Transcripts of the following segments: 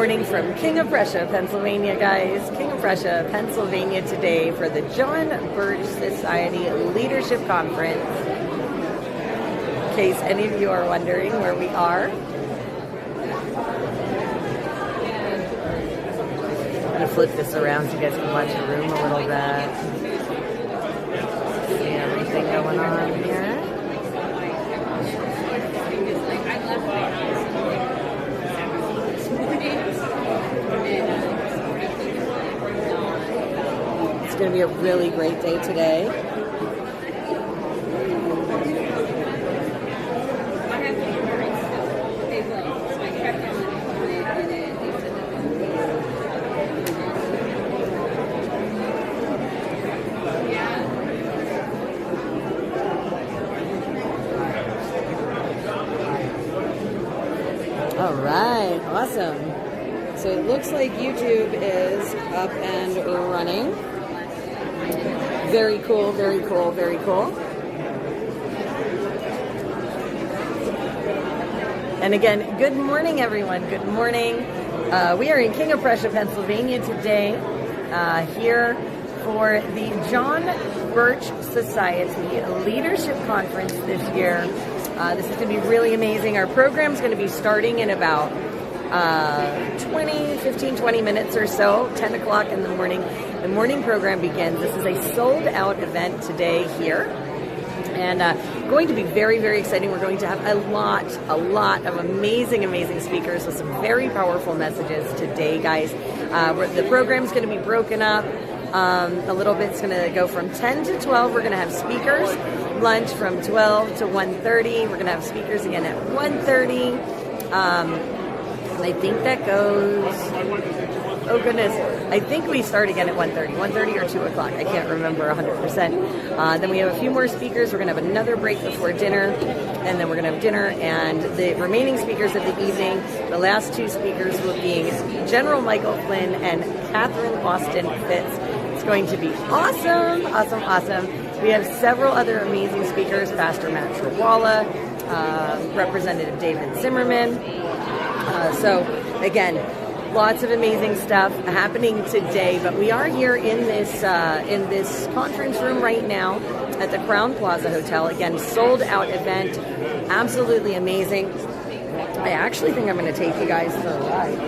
morning from King of Prussia, Pennsylvania, guys. King of Prussia, Pennsylvania today for the John Birch Society Leadership Conference. In case any of you are wondering where we are. I'm going to flip this around so you guys can watch the room a little bit. See everything going on here. It's going to be a really great day today. All right, awesome. So it looks like YouTube is up and running. Very cool, very cool, very cool. And again, good morning, everyone. Good morning. We are in King of Prussia, Pennsylvania today, here for the John Birch Society Leadership Conference this year. This is going to be really amazing. Our program is going to be starting in about 20 minutes or so, 10 o'clock in the morning. The morning program begins. This is a sold-out event today here, and going to be very, very exciting. We're going to have a lot of amazing speakers with some very powerful messages today, guys. The program's going to be broken up a little bit. It's going to go from 10 to 12. We're going to have speakers. Lunch from 12 to 1:30. We're going to have speakers again at 1:30. I think that goes, oh goodness, I think we start again at 1:30 or 2 o'clock. I can't remember 100%. Then we have a few more speakers. We're going to have another break before dinner, and then we're going to have dinner. And the remaining speakers of the evening, the last two speakers will be General Michael Flynn and Catherine Austin Fitz. It's going to be awesome. We have several other amazing speakers, Pastor Matt Trewhella, Representative David Zimmerman. So again, lots of amazing stuff happening today, but we are here in this conference room right now at the Crowne Plaza Hotel. Again, sold out event, absolutely amazing. I actually think I'm going to take you guys for a ride.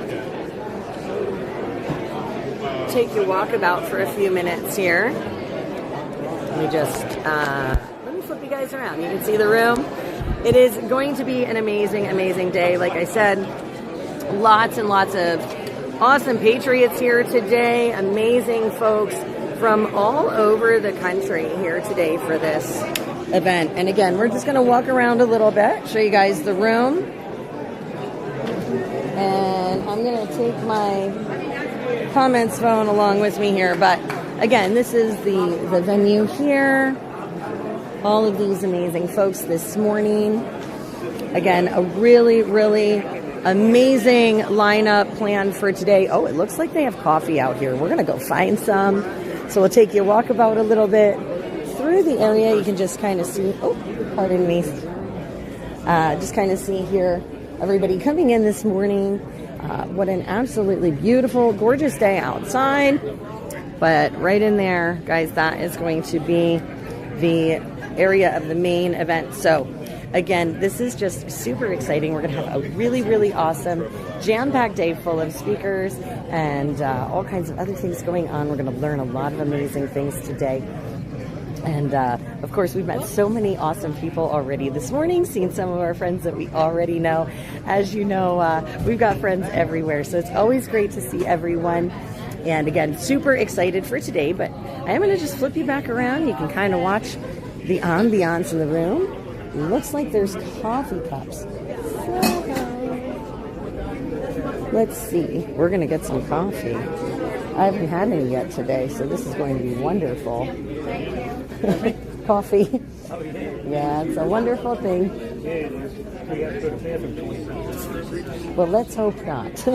Take your walkabout for a few minutes here. Let me flip you guys around. You can see the room. It is going to be an amazing day. Like I said, lots and lots of awesome patriots here today. Amazing folks from all over the country here today for this event. And again, we're just going to walk around a little bit, show you guys the room. And I'm going to take my comments phone along with me here. But again, this is the venue here. All of these amazing folks this morning. Again, a really amazing lineup planned for today. Oh, it looks like they have coffee out here. We're going to go find some. So we'll take you a walkabout a little bit through the area. You can just kind of see, oh, pardon me. Just kind of see here everybody coming in this morning. What an absolutely beautiful, gorgeous day outside. But right in there, guys, that is going to be the area of the main event. So again, this is just super exciting. We're going to have a really awesome jam-packed day full of speakers and all kinds of other things going on. We're going to learn a lot of amazing things today. And of course, we've met so many awesome people already this morning, seen some of our friends that we already know. As you know, we've got friends everywhere, so it's always great to see everyone. And again, super excited for today, but I am going to just flip you back around. You can kind of watch the ambiance in the room. Looks like there's coffee cups. So, let's see. We're going to get some coffee. I haven't had any yet today, so this is going to be wonderful. Coffee. Yeah, it's a wonderful thing. Well, let's hope not.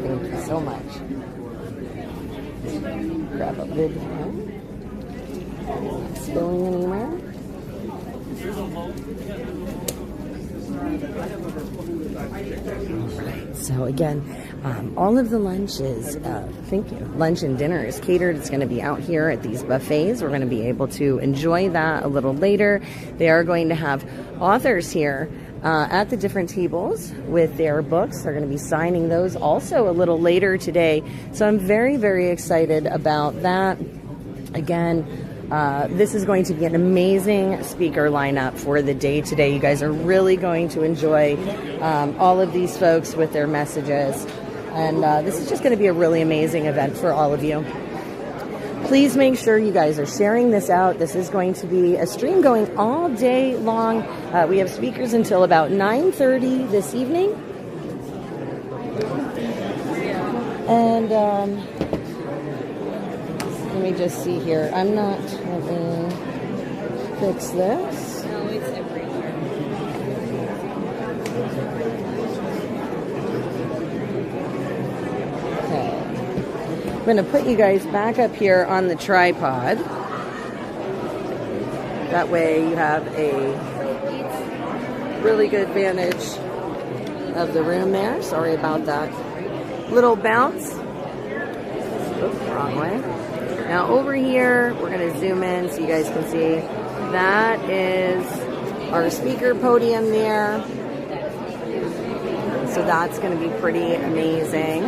Thank you so much. Grab a lid here. Not spilling anywhere. So again, all of the lunches, lunch and dinner is catered. It's going to be out here at these buffets. We're going to be able to enjoy that a little later. They are going to have authors here at the different tables with their books. They're going to be signing those also a little later today. So I'm very, very excited about that. Again, this is going to be an amazing speaker lineup for the day today. You guys are really going to enjoy all of these folks with their messages. And this is just going to be a really amazing event for all of you. Please make sure you guys are sharing this out. This is going to be a stream going all day long. We have speakers until about 9:30 this evening. And let me just see here. Let me fix this. No, it's everywhere. Okay. I'm going to put you guys back up here on the tripod. That way you have a really good vantage of the room there. Sorry about that little bounce. Oops, wrong way. Now over here, we're going to zoom in so you guys can see. That is our speaker podium there. So that's going to be pretty amazing.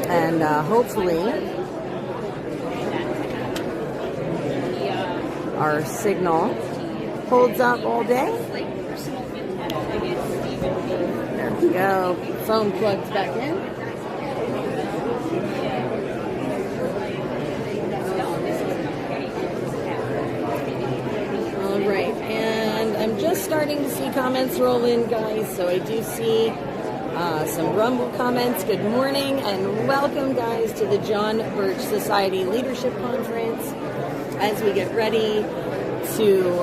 And hopefully our signal holds up all day. There we go. Phone plugged back in. All right, and I'm just starting to see comments roll in, guys. So I do see some Rumble comments. Good morning and welcome, guys, to the John Birch Society Leadership Conference as we get ready to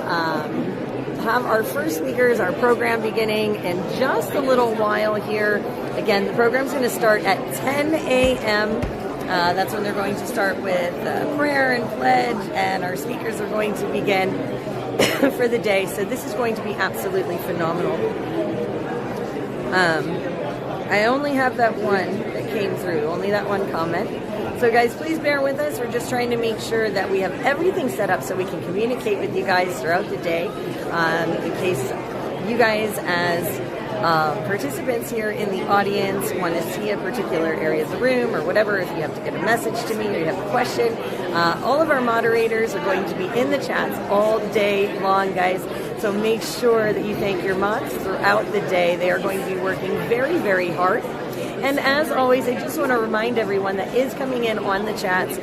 have our first speakers, our program beginning in just a little while here. Again, the program's going to start at 10 a.m. That's when they're going to start with prayer and pledge, and our speakers are going to begin for the day. So this is going to be absolutely phenomenal. I only have that one that came through, only that one comment. So guys, please bear with us. We're just trying to make sure that we have everything set up so we can communicate with you guys throughout the day. In case you guys as participants here in the audience want to see a particular area of the room or whatever, if you have to get a message to me or you have a question, all of our moderators are going to be in the chats all day long, guys. So make sure that you thank your mods throughout the day. They are going to be working very, very hard. And as always, I just want to remind everyone that is coming in on the chats,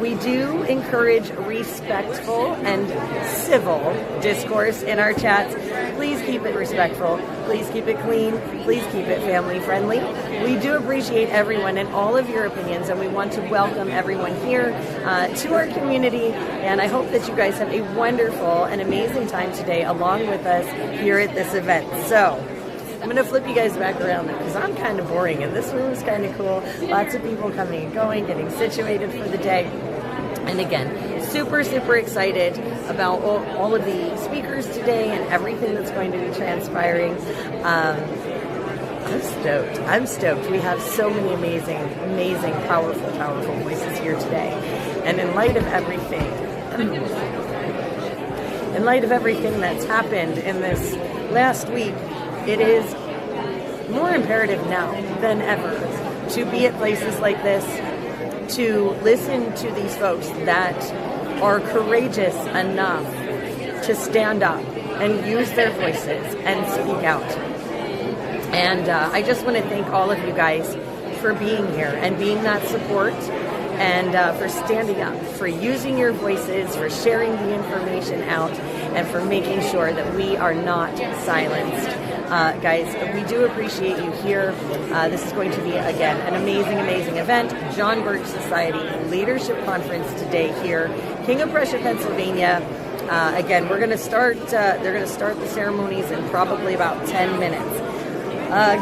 we do encourage respectful and civil discourse in our chats. Please keep it respectful. Please keep it clean. Please keep it family friendly. We do appreciate everyone and all of your opinions, and we want to welcome everyone here to our community. And I hope that you guys have a wonderful and amazing time today along with us here at this event. So I'm going to flip you guys back around there because I'm kind of boring and this room is kind of cool. Lots of people coming and going, getting situated for the day. And again, super, super excited about all of the speakers today and everything that's going to be transpiring. I'm stoked. We have so many amazing, powerful voices here today. And in light of everything that's happened in this last week, it is more imperative now than ever to be at places like this, to listen to these folks that are courageous enough to stand up and use their voices and speak out. And I just want to thank all of you guys for being here and being that support, and for standing up, for using your voices, for sharing the information out, and for making sure that we are not silenced. Guys, we do appreciate you here. This is going to be, again, an amazing event. John Birch Society Leadership Conference today here, King of Prussia, Pennsylvania. Again, we're going to start. They're going to start the ceremonies in probably about 10 minutes.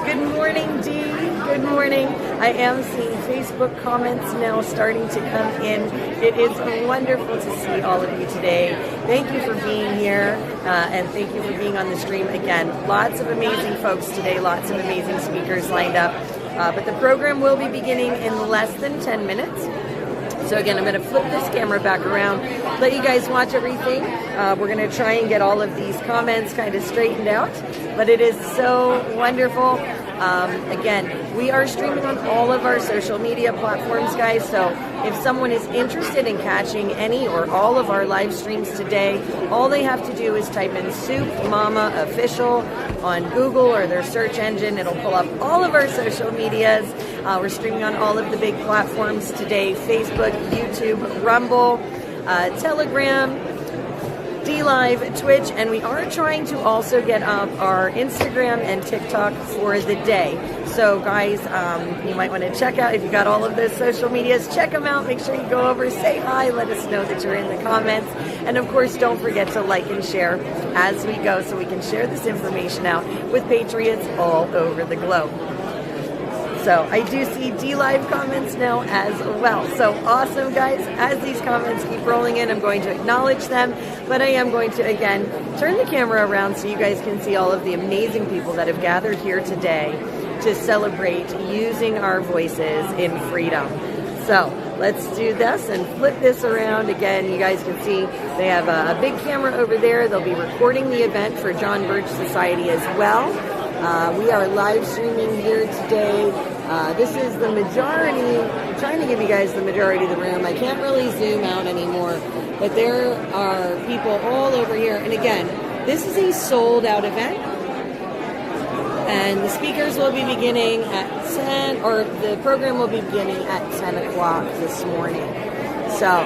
Good morning, Dee. Good morning. I am seeing Facebook comments now starting to come in. It is wonderful to see all of you today. Thank you for being here, and thank you for being on the stream. Again, lots of amazing folks today, lots of amazing speakers lined up. But the program will be beginning in less than 10 minutes. So again, I'm going to flip this camera back around, let you guys watch everything. We're going to try and get all of these comments kind of straightened out, but it is so wonderful. Again, we are streaming on all of our social media platforms, guys, so if someone is interested in catching any or all of our live streams today, all they have to do is type in SoupMamaOfficial on Google or their search engine. It'll pull up all of our social medias. We're streaming on all of the big platforms today: Facebook, YouTube, Rumble, Telegram, DLive, Twitch, and we are trying to also get up our Instagram and TikTok for the day. So guys, you might want to check out, if you got all of those social medias, check them out. Make sure you go over, say hi, let us know that you're in the comments. And of course, don't forget to like and share as we go so we can share this information out with patriots all over the globe. So I do see DLive comments now as well. So awesome, guys. As these comments keep rolling in, I'm going to acknowledge them, but I am going to, again, turn the camera around so you guys can see all of the amazing people that have gathered here today to celebrate using our voices in freedom. So let's do this and flip this around. Again, you guys can see they have a big camera over there. They'll be recording the event for John Birch Society as well. We are live streaming here today. This is the majority. I'm trying to give you guys the majority of the room. I can't really zoom out anymore, but there are people all over here. And again, this is a sold out event. And the speakers will be beginning at 10, or the program will be beginning at 10 o'clock this morning. So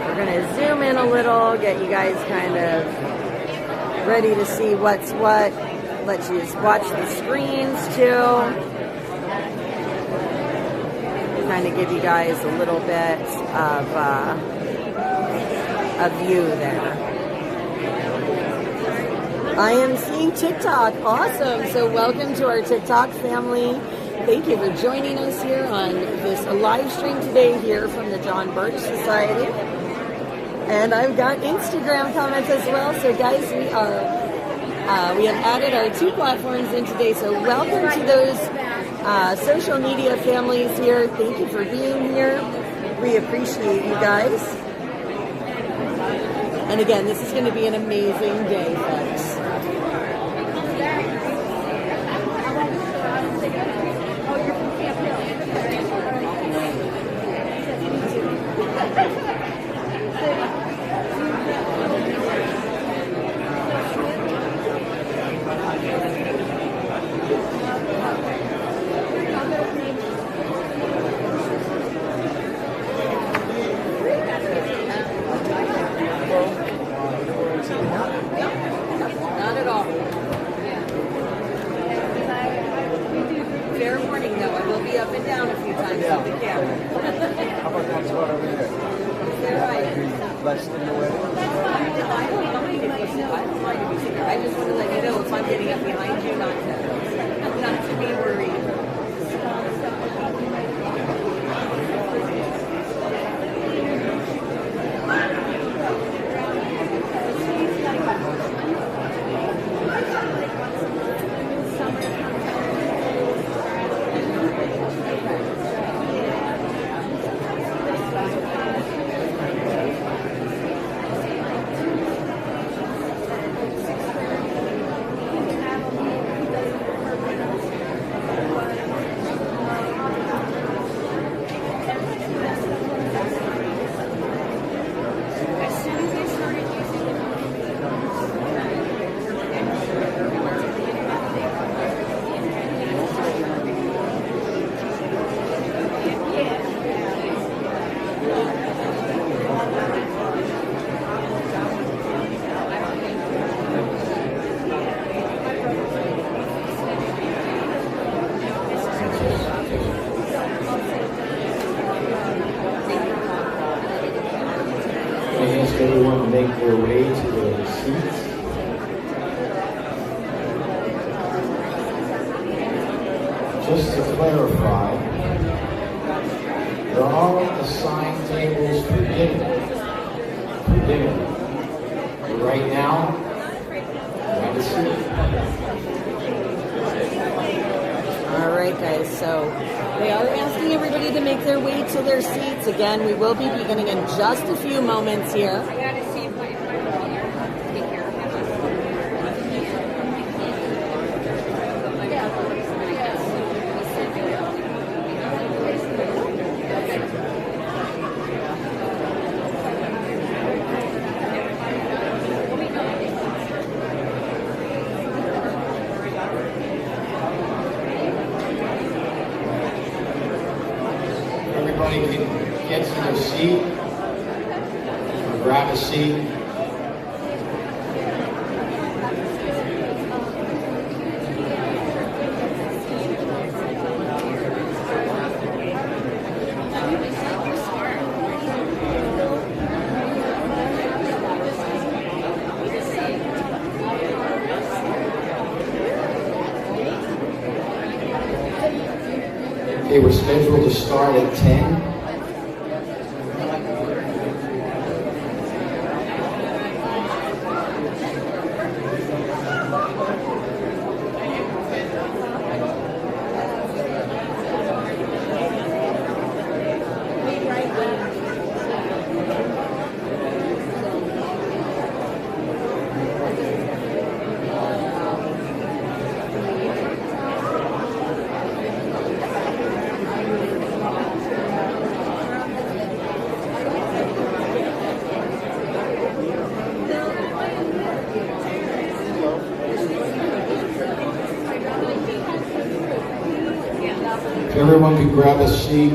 we're going to zoom in a little, get you guys kind of ready to see what's what. Let you watch the screens too. Kind of give you guys a little bit of a view there. I am seeing TikTok. Awesome. So welcome to our TikTok family. Thank you for joining us here on this live stream today here from the John Birch Society. And I've got Instagram comments as well. So guys, we have added our 2 platforms in today. So welcome to those social media families here. Thank you for being here. We appreciate you guys. And again, this is going to be an amazing day, folks. just to clarify, there are assigned tables for dinner. But right now, grab a seat. All right, guys, so they are asking everybody to make their way to their seats. Again, we will be beginning in just a few moments here. Everybody can get to their seat, or grab a seat. Okay, we're scheduled to start at 10. If everyone could grab a seat.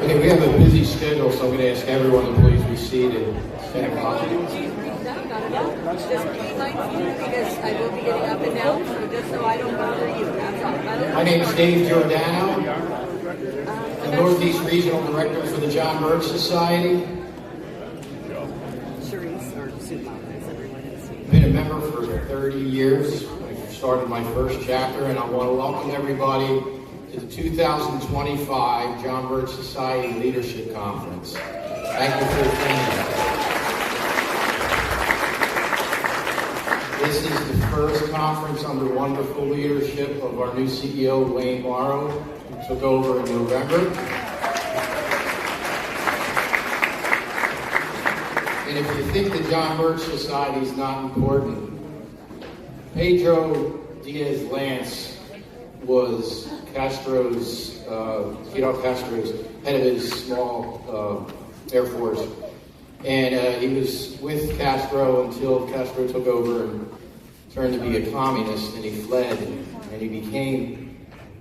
Okay, we have a busy schedule, so I'm going to ask everyone to please be seated. Just be mindful because I will be getting up and down, so just so I don't bother you. That's all. My name is Dave Giordano. I'm Northeast Regional Director for the John Birch Society. I've been a member for 30 years. I started my first chapter, and I want to welcome everybody to the 2025 John Birch Society Leadership Conference. Thank you for attending. This is the first conference under wonderful leadership of our new CEO, Wayne Morrow, who took over in November. And if you think the John Birch Society is not important, Pedro Diaz-Lance was Fidel Castro's head of his small Air Force. And he was with Castro until Castro took over and turned to be a communist, and he fled, and he became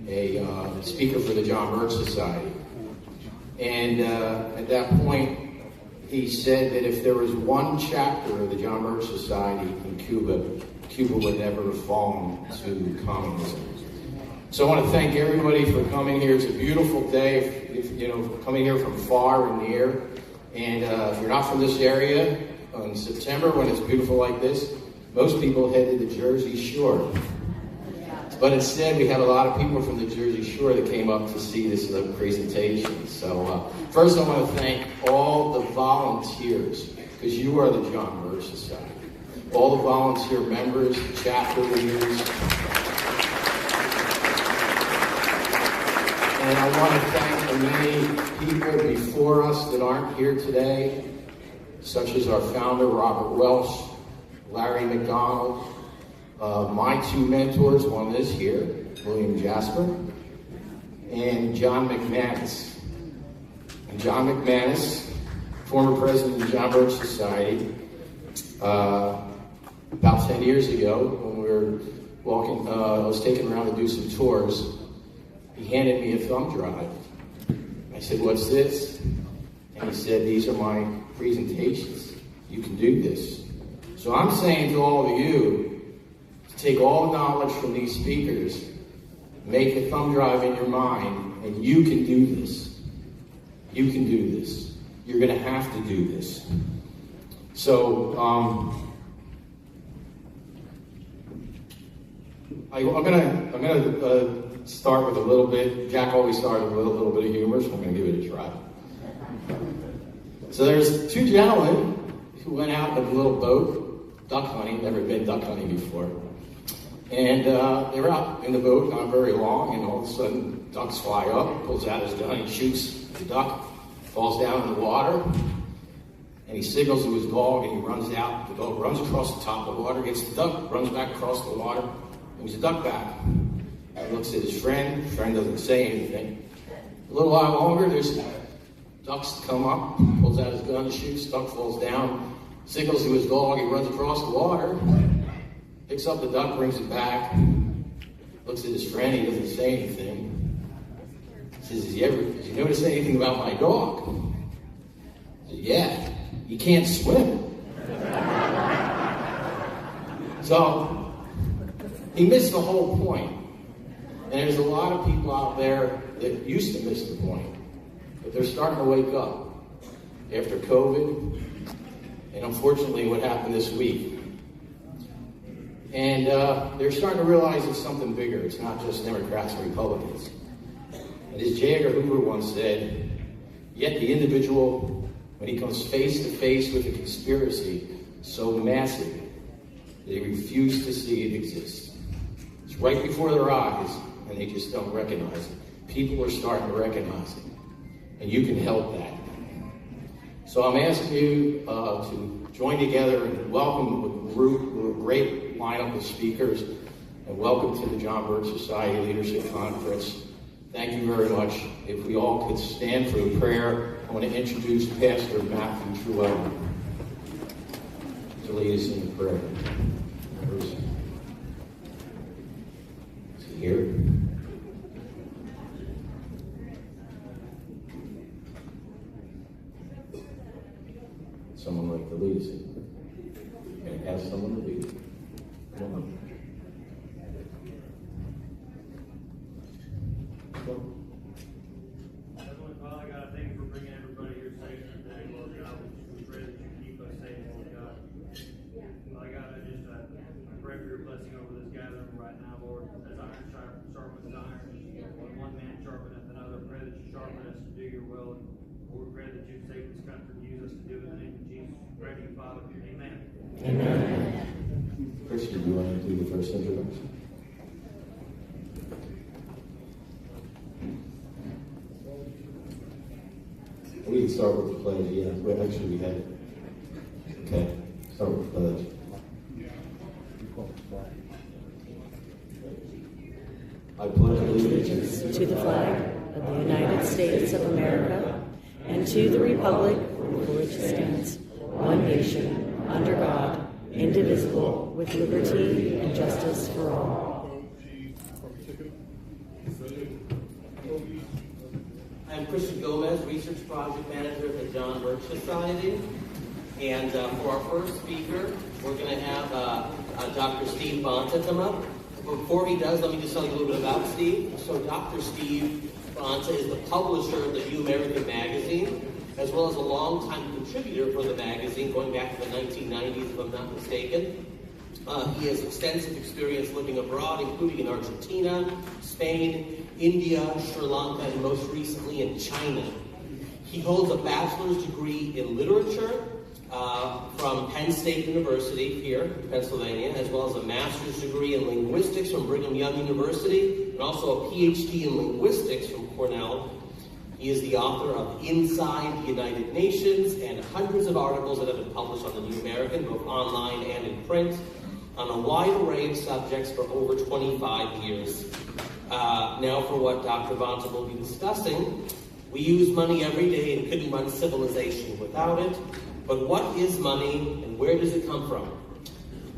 a speaker for the John Birch Society. And at that point, he said that if there was one chapter of the John Birch Society in Cuba, Cuba would never have fallen to communism. So I want to thank everybody for coming here. It's a beautiful day, coming here from far and near. And if you're not from this area, in September when it's beautiful like this, most people head to the Jersey Shore. But instead, we had a lot of people from the Jersey Shore that came up to see this presentation. So first I want to thank all the volunteers, because you are the John Birch Society. All the volunteer members, the chapter leaders. And I want to thank the many people before us that aren't here today, such as our founder, Robert Welsh, Larry McDonald, my two mentors, one is here, William Jasper, and John McManus. And John McManus, former president of the John Birch Society, about 10 years ago, when we were walking, I was taken around to do some tours, he handed me a thumb drive. I said, "What's this?" And he said, "These are my presentations. You can do this." So I'm saying to all of you, to take all the knowledge from these speakers, make a thumb drive in your mind, and you can do this. You can do this. You're going to have to do this. So I'm gonna start with a little bit. Jack always started with a little bit of humor, so I'm going to give it a try. So there's two gentlemen who went out in a little boat, duck hunting. Never been duck hunting before, and they were out in the boat, not very long, and all of a sudden, ducks fly up. Pulls out his gun, he shoots the duck, falls down in the water. And he signals to his dog, and he runs out. The dog runs across the top of the water, gets the duck, runs back across the water, brings the duck back. He looks at his friend. The friend doesn't say anything. A little while longer, there's ducks come up, pulls out his gun, shoots, duck falls down, signals to his dog, he runs across the water, picks up the duck, brings it back, looks at his friend, he doesn't say anything. He says, did you notice anything about my dog? He says, "Yeah. He can't swim." So he missed the whole point. And there's a lot of people out there that used to miss the point, but they're starting to wake up after COVID, and unfortunately what happened this week. And they're starting to realize it's something bigger. It's not just Democrats and Republicans. And as J. Edgar Hoover once said, yet the individual, when he comes face to face with a conspiracy so massive that he refused to see it exist. It's right before their eyes, and they just don't recognize it. People are starting to recognize it, and you can help that. So I'm asking you to join together and welcome a group, a great lineup of speakers, and welcome to the John Birch Society Leadership Conference. Thank you very much. If we all could stand for a prayer, I want to introduce Pastor Matthew Trewhella to lead us in the prayer. Is he here? Someone like to lead us in. And ask someone to lead. Come on. Heavenly Father, God, I thank you for bringing everybody here safe today, Lord God. We pray that you keep us safe, Lord God. Father God, I pray for your blessing over this gathering right now, Lord. As iron sharpens iron, when one man sharpeneth another, I pray that you sharpen us to do your will. And Lord, we pray that you save this country and use us to do it in the name of Jesus. Pray to you, Father. Amen. Amen. Christian, do you want to do the first introduction? We can start with the pledge, yeah. Well, actually, we had it. Okay, start with the pledge. I pledge allegiance To the flag of the United States of America and to the republic for which it stands, one nation, under God, indivisible, with liberty and justice for all. I'm Christian Gomez, Research Project Manager at the John Birch Society. And for our first speaker, we're going to have Dr. Steve Bonta come up. Before he does, let me just tell you a little bit about Steve. So Dr. Steve Bonta is the publisher of the New American magazine, as well as a longtime contributor for the magazine, going back to the 1990s, if I'm not mistaken. He has extensive experience living abroad, including in Argentina, Spain, India, Sri Lanka, and most recently in China. He holds a bachelor's degree in literature from Penn State University here in Pennsylvania, as well as a master's degree in linguistics from Brigham Young University, and also a PhD in linguistics from Cornell. He is the author of Inside the United Nations and hundreds of articles that have been published on the New American, both online and in print, on a wide array of subjects for over 25 years. Now for what Dr. Bonta will be discussing. We use money every day and couldn't run civilization without it. But what is money and where does it come from?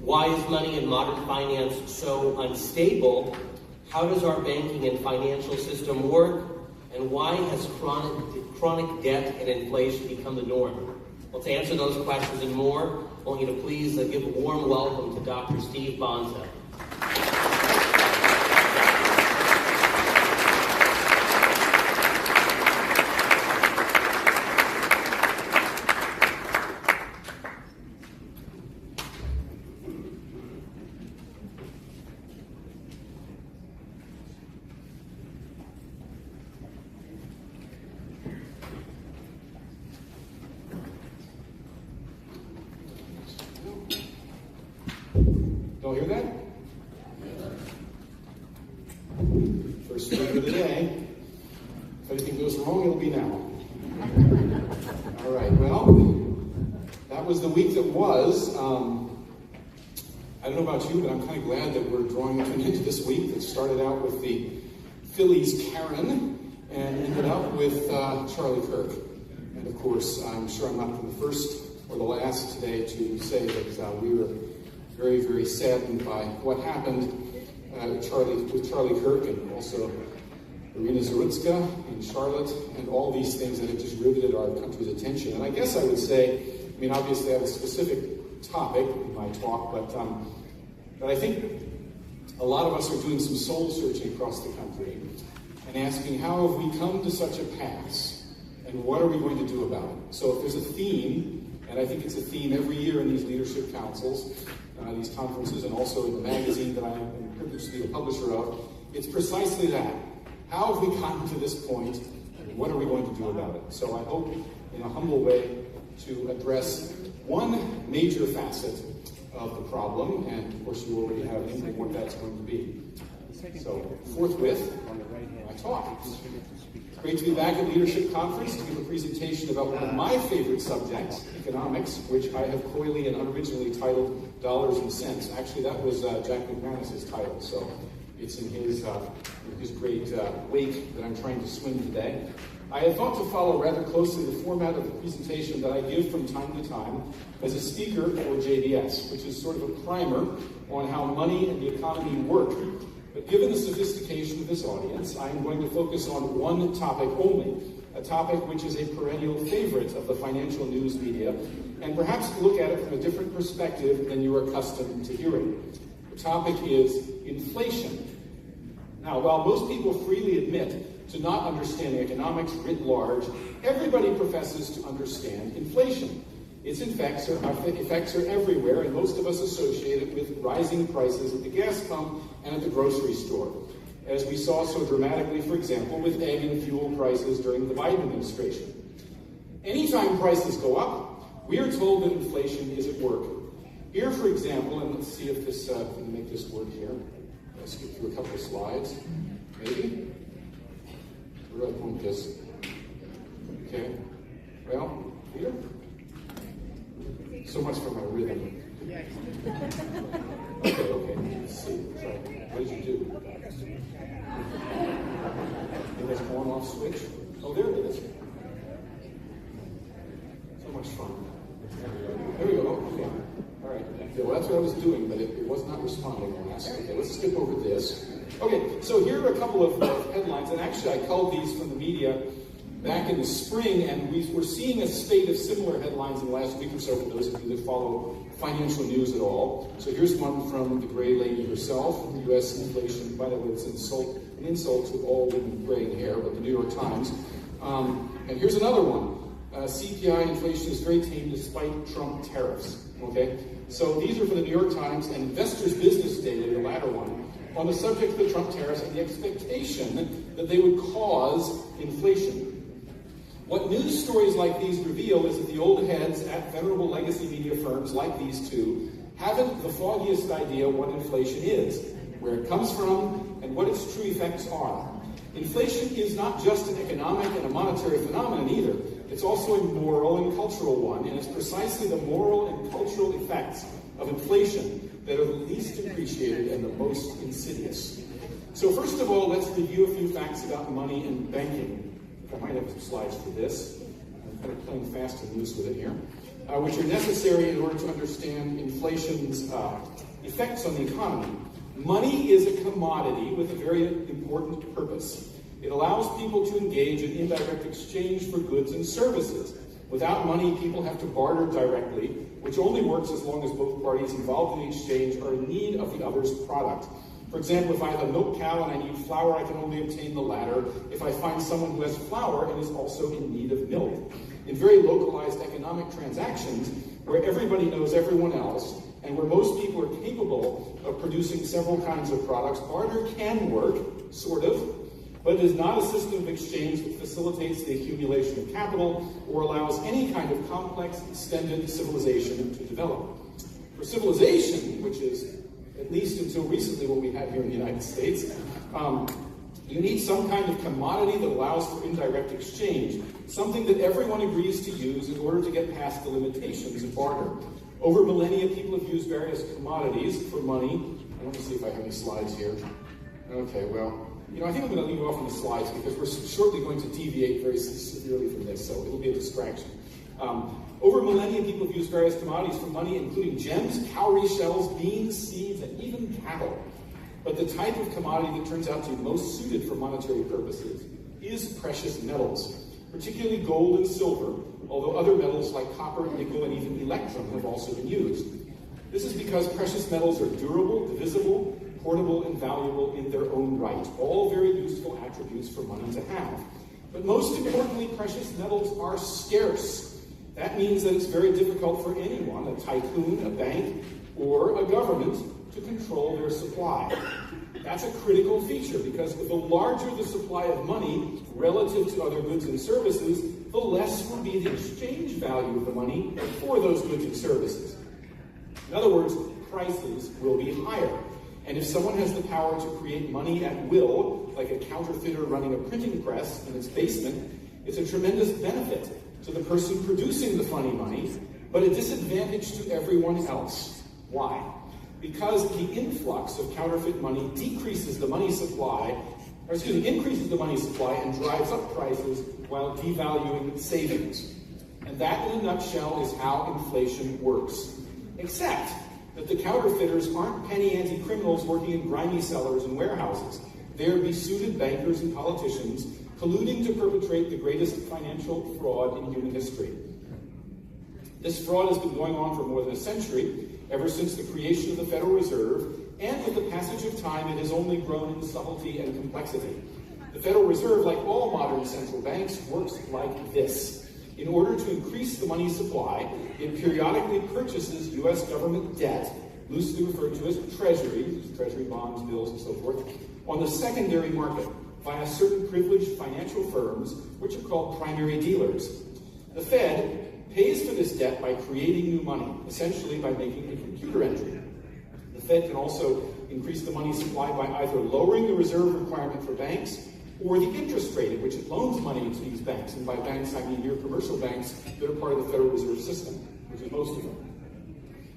Why is money in modern finance so unstable? How does our banking and financial system work? And why has chronic debt and inflation become the norm? Well, to answer those questions and more, I want you to please give a warm welcome to Dr. Steve Bonta. Don't hear that? First speaker of the day. If anything goes wrong, it'll be now. All right, well, that was the week that was. I don't know about you, but I'm kind of glad that we're drawing to an end to this week that started out with the Phillies' Karen and ended up with Charlie Kirk. And of course, I'm sure I'm not the first or the last today to say that we were very, very saddened by what happened with Charlie Kirk and also Irina Zarutska and Charlotte and all these things that have just riveted our country's attention. And I guess I would say, I mean, obviously I have a specific topic in my talk, but I think a lot of us are doing some soul searching across the country and asking, how have we come to such a pass and what are we going to do about it? So if there's a theme, and I think it's a theme every year in these leadership councils, these conferences, and also in the magazine that I am privileged to be the publisher of, it's precisely that. How have we gotten to this point, and what are we going to do about it? So I hope, in a humble way, to address one major facet of the problem, and of course you already have an inkling what that's going to be. So, forthwith, my talk. It's great to be back at Leadership Conference to give a presentation about one of my favorite subjects, economics, which I have coyly and unoriginally titled Dollars and Cents. Actually, that was Jack McManus's title, so it's in his great wake that I'm trying to swim today. I had thought to follow rather closely the format of the presentation that I give from time to time as a speaker for JBS, which is sort of a primer on how money and the economy work. But given the sophistication of this audience, I am going to focus on one topic only, a topic which is a perennial favorite of the financial news media, and perhaps look at it from a different perspective than you are accustomed to hearing. The topic is inflation. Now, while most people freely admit to not understanding economics writ large, everybody professes to understand inflation. Its effects are everywhere, and most of us associate it with rising prices at the gas pump and at the grocery store, as we saw so dramatically, for example, with egg and fuel prices during the Biden administration. Anytime prices go up, we are told that inflation is at work. Here, for example, and let's see if this can make this work here. I'll skip through a couple of slides, maybe. Where do I point this? Okay. Well, here. So much for my rhythm. Okay. Let's see. Sorry. What did you do? It has on off switch. Oh, there it is. So much fun. There we go. Okay. All right. Okay, well, that's what I was doing, but it was not responding on us. Okay, let's skip over this. Okay, so here are a couple of headlines, and actually I culled these from the media back in the spring, and we're seeing a spate of similar headlines in the last week or so for those of you that follow financial news at all. So here's one from the Gray Lady herself. U.S. inflation, by the way, it's an insult to all women with gray hair, but the New York Times. And here's another one. CPI inflation is very tame despite Trump tariffs. Okay? So these are for the New York Times and Investors Business Daily, the latter one, on the subject of the Trump tariffs and the expectation that they would cause inflation. What news stories like these reveal is that the old heads at venerable legacy media firms like these two haven't the foggiest idea what inflation is, where it comes from, and what its true effects are. Inflation is not just an economic and a monetary phenomenon either. It's also a moral and cultural one, and it's precisely the moral and cultural effects of inflation that are the least appreciated and the most insidious. So first of all, let's review a few facts about money and banking. I might have some slides for this. I'm kind of playing fast and loose with it here, which are necessary in order to understand inflation's effects on the economy. Money is a commodity with a very important purpose. It allows people to engage in indirect exchange for goods and services. Without money, people have to barter directly, which only works as long as both parties involved in the exchange are in need of the other's product. For example, if I have a milk cow and I need flour, I can only obtain the latter if I find someone who has flour and is also in need of milk. In very localized economic transactions, where everybody knows everyone else, and where most people are capable of producing several kinds of products, barter can work, sort of, but it is not a system of exchange that facilitates the accumulation of capital or allows any kind of complex, extended civilization to develop. For civilization, which is at least until recently what we had here in the United States, you need some kind of commodity that allows for indirect exchange, something that everyone agrees to use in order to get past the limitations of barter. Over millennia, people have used various commodities for money. I want to see if I have any slides here. Okay, well, I think I'm going to leave off on the slides because we're shortly going to deviate very severely from this, so it'll be a distraction. Over millennia, people have used various commodities for money, including gems, cowrie shells, beans, seeds, and even cattle. But the type of commodity that turns out to be most suited for monetary purposes is precious metals, particularly gold and silver, although other metals like copper, nickel, and even electrum have also been used. This is because precious metals are durable, divisible, portable, and valuable in their own right, all very useful attributes for money to have. But most importantly, precious metals are scarce. That means that it's very difficult for anyone, a tycoon, a bank, or a government, to control their supply. That's a critical feature because the larger the supply of money relative to other goods and services, the less will be the exchange value of the money for those goods and services. In other words, prices will be higher. And if someone has the power to create money at will, like a counterfeiter running a printing press in its basement, it's a tremendous benefit to the person producing the funny money, but a disadvantage to everyone else. Why? Because the influx of counterfeit money increases the money supply and drives up prices while devaluing savings. And that, in a nutshell, is how inflation works. Except that the counterfeiters aren't penny ante criminals working in grimy cellars and warehouses. They're besuited bankers and politicians colluding to perpetrate the greatest financial fraud in human history. This fraud has been going on for more than a century, ever since the creation of the Federal Reserve, and with the passage of time, it has only grown in subtlety and complexity. The Federal Reserve, like all modern central banks, works like this. In order to increase the money supply, it periodically purchases U.S. government debt, loosely referred to as treasuries, treasury bonds, bills, and so forth, on the secondary market via certain privileged financial firms, which are called primary dealers. The Fed pays for this debt by creating new money, essentially by making a computer entry. The Fed can also increase the money supply by either lowering the reserve requirement for banks or the interest rate at which it loans money to these banks. And by banks, I mean your commercial banks that are part of the Federal Reserve System, which is most of them.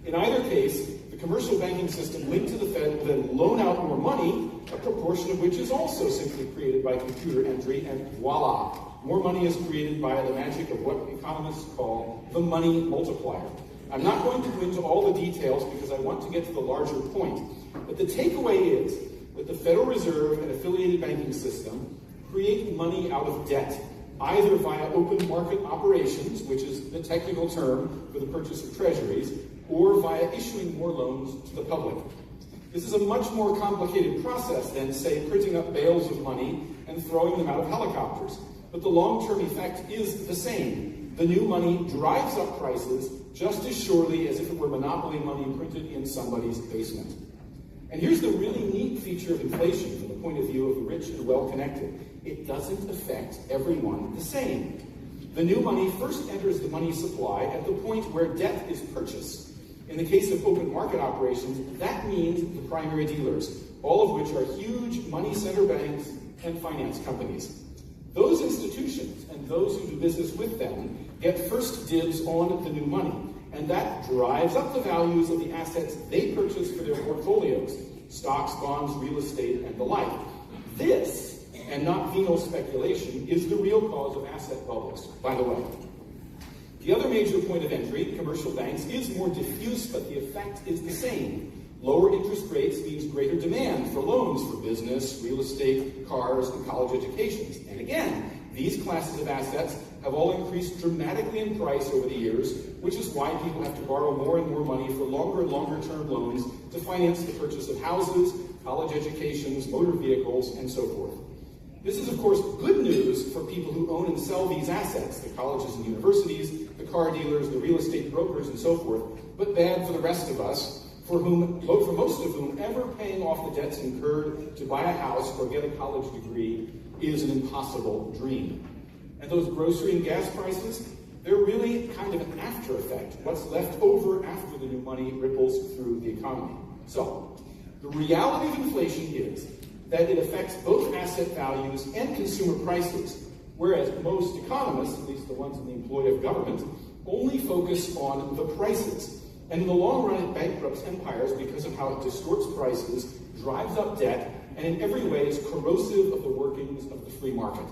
In either case, the commercial banking system linked to the Fed will then loan out more money, a proportion of which is also simply created by computer entry, and voila, more money is created by the magic of what economists call the money multiplier. I'm not going to go into all the details because I want to get to the larger point, but the takeaway is that the Federal Reserve and affiliated banking system create money out of debt, either via open market operations, which is the technical term for the purchase of treasuries, or via issuing more loans to the public. This is a much more complicated process than, say, printing up bales of money and throwing them out of helicopters. But the long-term effect is the same. The new money drives up prices just as surely as if it were monopoly money printed in somebody's basement. And here's the really neat feature of inflation from the point of view of the rich and well-connected. It doesn't affect everyone the same. The new money first enters the money supply at the point where debt is purchased. In the case of open market operations, that means the primary dealers, all of which are huge money center banks and finance companies. Those institutions and those who do business with them get first dibs on the new money, and that drives up the values of the assets they purchase for their portfolios, stocks, bonds, real estate, and the like. This, and not venal speculation, is the real cause of asset bubbles, by the way. The other major point of entry, commercial banks, is more diffuse, but the effect is the same. Lower interest rates means greater demand for loans for business, real estate, cars, and college educations. And again, these classes of assets have all increased dramatically in price over the years, which is why people have to borrow more and more money for longer and longer term loans to finance the purchase of houses, college educations, motor vehicles, and so forth. This is, of course, good news for people who own and sell these assets, the colleges and universities, the car dealers, the real estate brokers, and so forth, but bad for the rest of us, for most of whom ever paying off the debts incurred to buy a house or get a college degree is an impossible dream. And those grocery and gas prices, they're really kind of an after effect, what's left over after the new money ripples through the economy. So, the reality of inflation is that it affects both asset values and consumer prices, whereas most economists, at least the ones in the employ of government, only focus on the prices. And in the long run, it bankrupts empires because of how it distorts prices, drives up debt, and in every way is corrosive of the workings of the free market.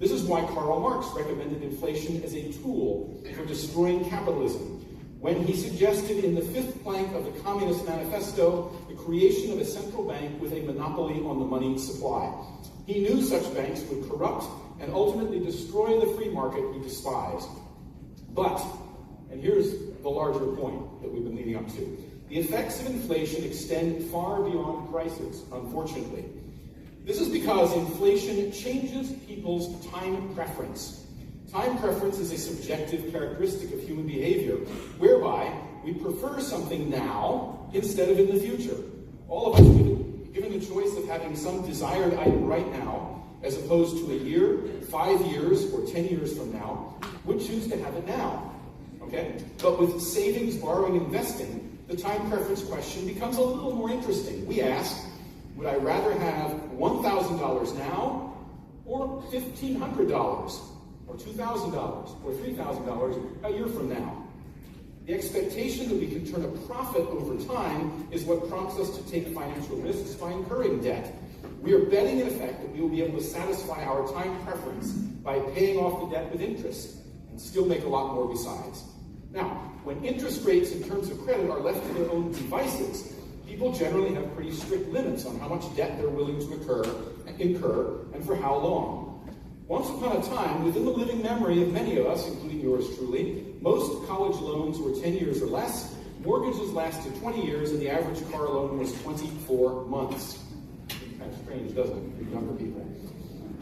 This is why Karl Marx recommended inflation as a tool for destroying capitalism, when he suggested in the fifth plank of the Communist Manifesto the creation of a central bank with a monopoly on the money supply. He knew such banks would corrupt and ultimately destroy the free market he despised. But, and here's the larger point that we've been leading up to, the effects of inflation extend far beyond prices, unfortunately. This is because inflation changes people's time preference. Time preference is a subjective characteristic of human behavior, whereby we prefer something now instead of in the future. All of us, given the choice of having some desired item right now, as opposed to a year, 5 years, or 10 years from now, would choose to have it now. Okay? But with savings, borrowing, investing, the time preference question becomes a little more interesting. We ask, would I rather have $1,000 now, or $1,500, or $2,000, or $3,000 a year from now? The expectation that we can turn a profit over time is what prompts us to take financial risks by incurring debt. We are betting, in effect, that we will be able to satisfy our time preference by paying off the debt with interest, and still make a lot more besides. Now, when interest rates in terms of credit are left to their own devices, people generally have pretty strict limits on how much debt they're willing to incur and for how long. Once upon a time, within the living memory of many of us, including yours truly, most college loans were 10 years or less, mortgages lasted 20 years, and the average car loan was 24 months. Kind of strange, doesn't it, for younger people?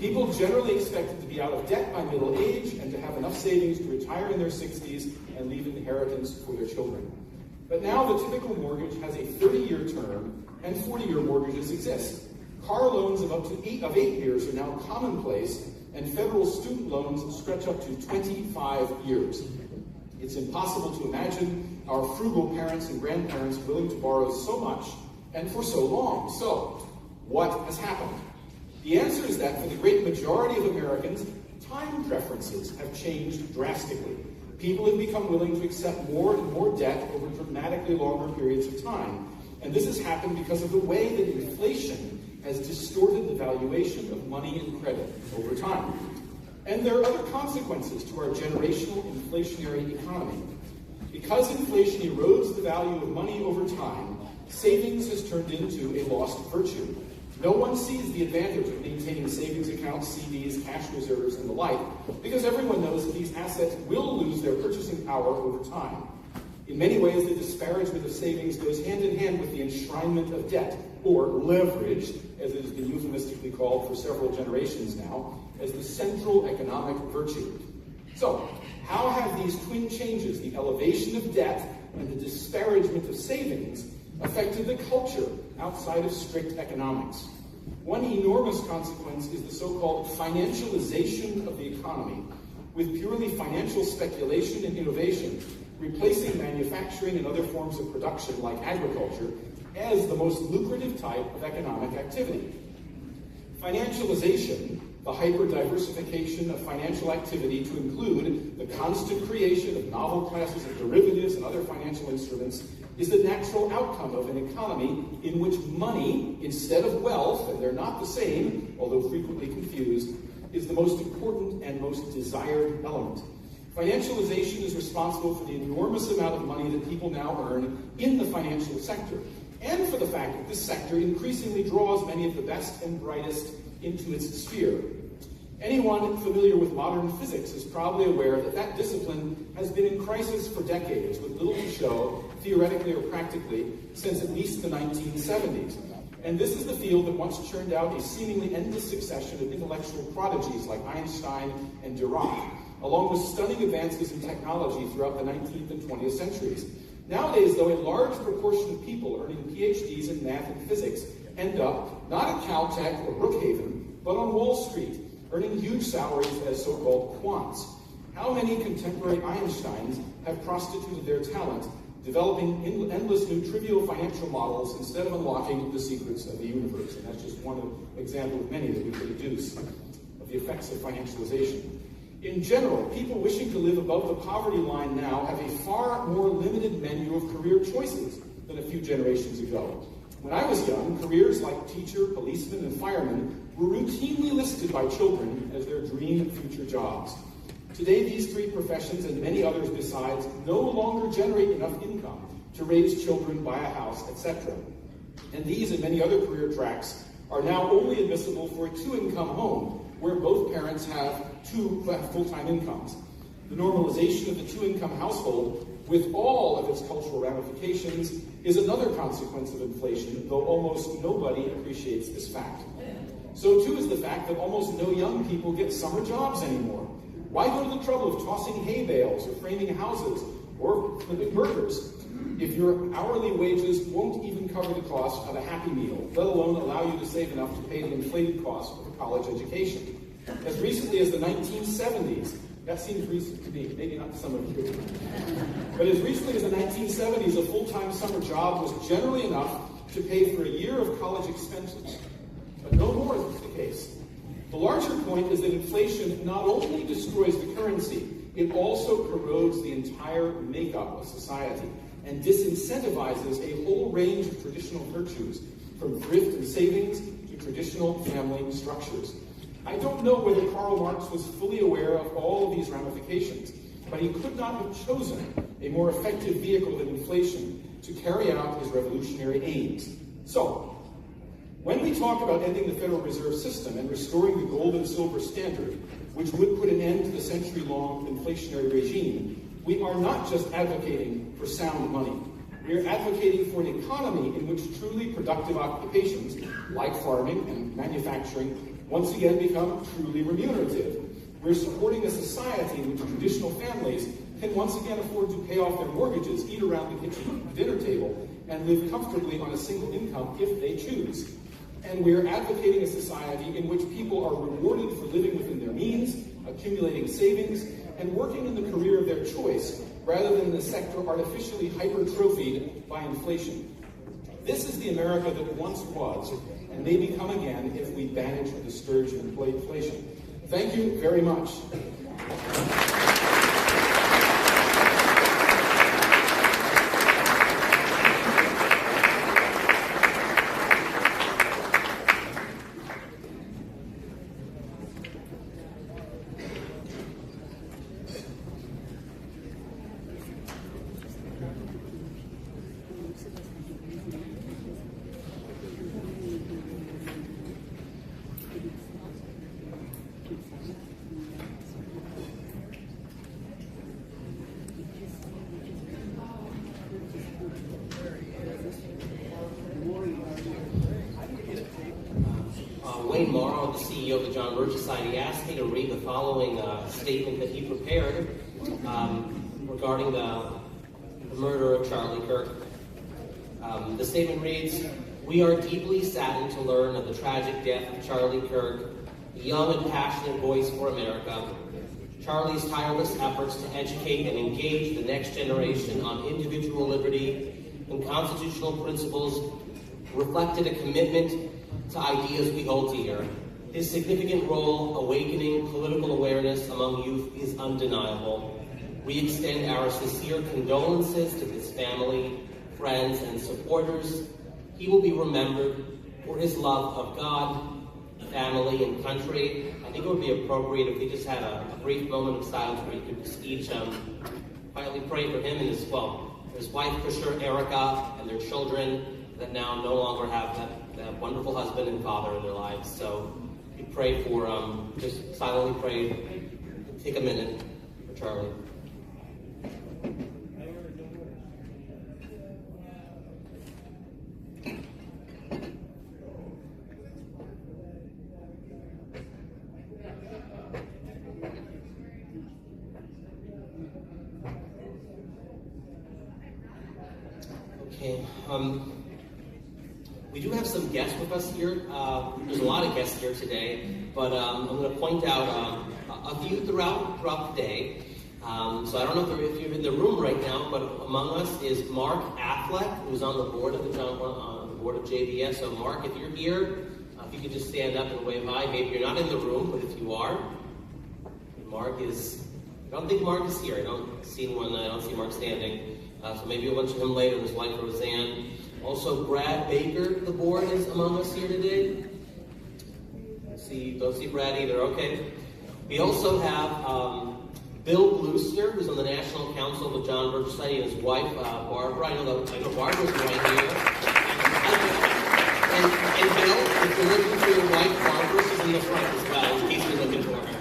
People generally expected to be out of debt by middle age and to have enough savings to retire in their 60s and leave an inheritance for their children. But now the typical mortgage has a 30-year term, and 40-year mortgages exist. Car loans of up to 8 years are now commonplace, and federal student loans stretch up to 25 years. It's impossible to imagine our frugal parents and grandparents willing to borrow so much and for so long. So, what has happened? The answer is that for the great majority of Americans, time preferences have changed drastically. People have become willing to accept more and more debt over dramatically longer periods of time. And this has happened because of the way that inflation has distorted the valuation of money and credit over time. And there are other consequences to our generational inflationary economy. Because inflation erodes the value of money over time, savings has turned into a lost virtue. No one sees the advantage of maintaining savings accounts, CDs, cash reserves, and the like, because everyone knows that these assets will lose their purchasing power over time. In many ways, the disparagement of savings goes hand in hand with the enshrinement of debt, or leverage, as it has been euphemistically called for several generations now, as the central economic virtue. So, how have these twin changes, the elevation of debt and the disparagement of savings, affected the culture outside of strict economics? One enormous consequence is the so-called financialization of the economy, with purely financial speculation and innovation replacing manufacturing and other forms of production like agriculture as the most lucrative type of economic activity. Financialization, the hyper-diversification of financial activity to include the constant creation of novel classes of derivatives and other financial instruments, is the natural outcome of an economy in which money, instead of wealth, and they're not the same, although frequently confused, is the most important and most desired element. Financialization is responsible for the enormous amount of money that people now earn in the financial sector, and for the fact that this sector increasingly draws many of the best and brightest into its sphere. Anyone familiar with modern physics is probably aware that that discipline has been in crisis for decades, with little to show, theoretically or practically, since at least the 1970s. And this is the field that once churned out a seemingly endless succession of intellectual prodigies like Einstein and Dirac, along with stunning advances in technology throughout the 19th and 20th centuries. Nowadays, though, a large proportion of people earning PhDs in math and physics end up not at Caltech or Brookhaven, but on Wall Street, earning huge salaries as so-called quants. How many contemporary Einsteins have prostituted their talent, developing endless new trivial financial models instead of unlocking the secrets of the universe? And that's just one example of many that we could deduce of the effects of financialization. In general, people wishing to live above the poverty line now have a far more limited menu of career choices than a few generations ago. When I was young, careers like teacher, policeman, and fireman were routinely listed by children as their dream future jobs. Today, these three professions and many others besides no longer generate enough income to raise children, buy a house, etc. And these and many other career tracks are now only admissible for a two-income home, where both parents have two full-time incomes. The normalization of the two-income household, with all of its cultural ramifications, is another consequence of inflation, though almost nobody appreciates this fact. So too is the fact that almost no young people get summer jobs anymore. Why go to the trouble of tossing hay bales or framing houses or flipping burgers if your hourly wages won't even cover the cost of a Happy Meal, let alone allow you to save enough to pay the inflated cost of a college education? As recently as the 1970s, that seems recent to me, maybe not to some of you, but as recently as the 1970s, a full-time summer job was generally enough to pay for a year of college expenses. But no more is the case. The larger point is that inflation not only destroys the currency, it also corrodes the entire makeup of society and disincentivizes a whole range of traditional virtues, from thrift and savings to traditional family structures. I don't know whether Karl Marx was fully aware of all of these ramifications, but he could not have chosen a more effective vehicle than inflation to carry out his revolutionary aims. So, when we talk about ending the Federal Reserve System and restoring the gold and silver standard, which would put an end to the century-long inflationary regime, we are not just advocating for sound money. We are advocating for an economy in which truly productive occupations, like farming and manufacturing, once again become truly remunerative. We're supporting a society in which traditional families can once again afford to pay off their mortgages, eat around the kitchen dinner table, and live comfortably on a single income if they choose. And we're advocating a society in which people are rewarded for living within their means, accumulating savings, and working in the career of their choice, rather than in a sector artificially hypertrophied by inflation. This is the America that once was, and may become again if we banish the scourge of inflation. Thank you very much. Wayne Morrow, the CEO of the John Birch Society, asked me to read the following statement that he prepared regarding the murder of Charlie Kirk. The statement reads, "We are deeply saddened to learn of the tragic death of Charlie Kirk, a young and passionate voice for America. Charlie's tireless efforts to educate and engage the next generation on individual liberty and constitutional principles reflected a commitment to ideas we hold dear. His significant role awakening political awareness among youth is undeniable. We extend our sincere condolences to his family, friends, and supporters. He will be remembered for his love of God, family, and country." I think it would be appropriate if we just had a brief moment of silence where you could just each quietly pray for him and his wife, Pursia Erica, and their children that now no longer have that wonderful husband and father in their lives. So we pray for, just silently pray, take a minute for Charlie. Okay, we do have some guests with us here. There's a lot of guests here today, but I'm going to point out a few throughout the day. So I don't know if you're in the room right now, but among us is Mark Affleck, who's on the board of the board of JBS. So Mark, if you're here, if you could just stand up and wave hi. Maybe you're not in the room, but if you are, Mark is. I don't think Mark is here. I don't see Mark standing. So maybe we'll mention him later. His wife Roseanne. Also, Brad Baker, the board, is among us here today. Don't see Brad either. Okay. We also have Bill Bluster, who's on the National Council of the John Birch Society, and his wife Barbara. I know Barbara's right here. And Bill, if you're looking for your wife, Barbara, she's in the front as well, in case you're looking for her.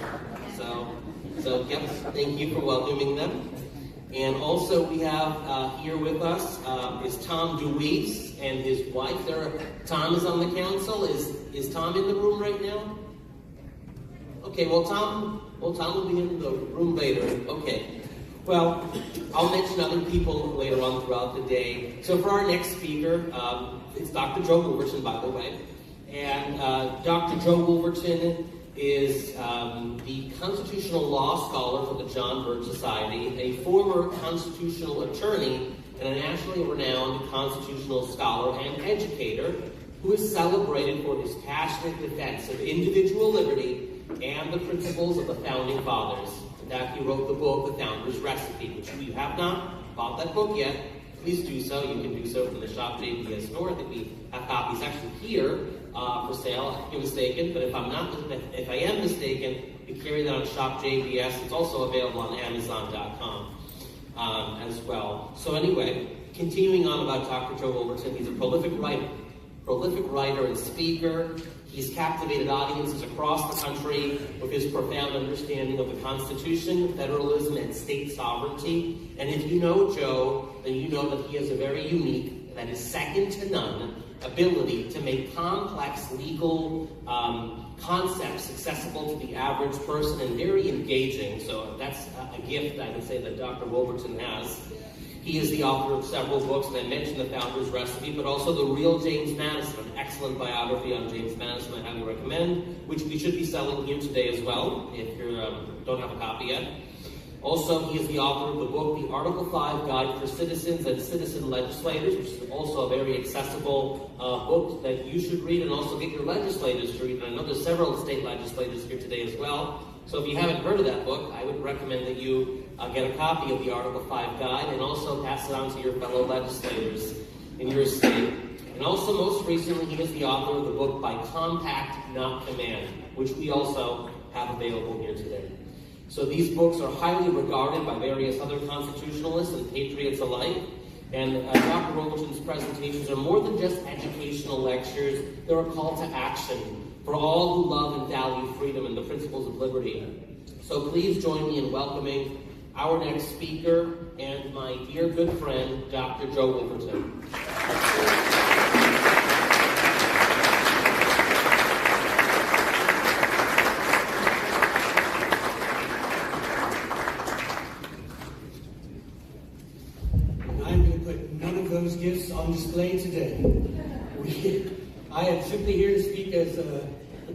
So yep, thank you for welcoming them. And also we have here with us is Tom DeWeese and his wife. Tom is on the council. Is Tom in the room right now? Okay, well Tom will be in the room later. Okay. Well, I'll mention other people later on throughout the day. So for our next speaker, it's Dr. Joe Wolverton, by the way. And Dr. Joe Wolverton is the constitutional law scholar for the John Birch Society, a former constitutional attorney, and a nationally renowned constitutional scholar and educator who is celebrated for his passionate defense of individual liberty and the principles of the Founding Fathers. In fact, he wrote the book, The Founder's Recipe, which if you have not bought that book yet, please do so. You can do so from the Shop JBS store. I think we have copies actually here for sale, if I'm mistaken. But if I am mistaken, you carry that on Shop JBS. It's also available on Amazon.com as well. So anyway, continuing on about Dr. Joe Wolverton, he's a prolific writer and speaker. He's captivated audiences across the country with his profound understanding of the Constitution, federalism, and state sovereignty. And if you know Joe, then you know that he has a very unique, that is second to none, ability to make complex legal concepts accessible to the average person and very engaging. So that's a gift, I would say, that Dr. Wolverton has. He is the author of several books, and I mentioned The Founder's Recipe, but also The Real James Madison, an excellent biography on James Madison I highly recommend, which we should be selling here today as well, if you don't have a copy yet. Also, he is the author of the book, The Article 5 Guide for Citizens and Citizen Legislators, which is also a very accessible book that you should read and also get your legislators to read. And I know there's several state legislators here today as well. So if you haven't heard of that book, I would recommend that you get a copy of the Article 5 Guide and also pass it on to your fellow legislators in your state. And also, most recently, he is the author of the book By Compact, Not Command, which we also have available here today. So these books are highly regarded by various other constitutionalists and patriots alike. And Dr. Wolverton's presentations are more than just educational lectures. They're a call to action for all who love and value freedom and the principles of liberty. So please join me in welcoming our next speaker and my dear good friend, Dr. Joe Wolverton. display today. I am simply here to speak as the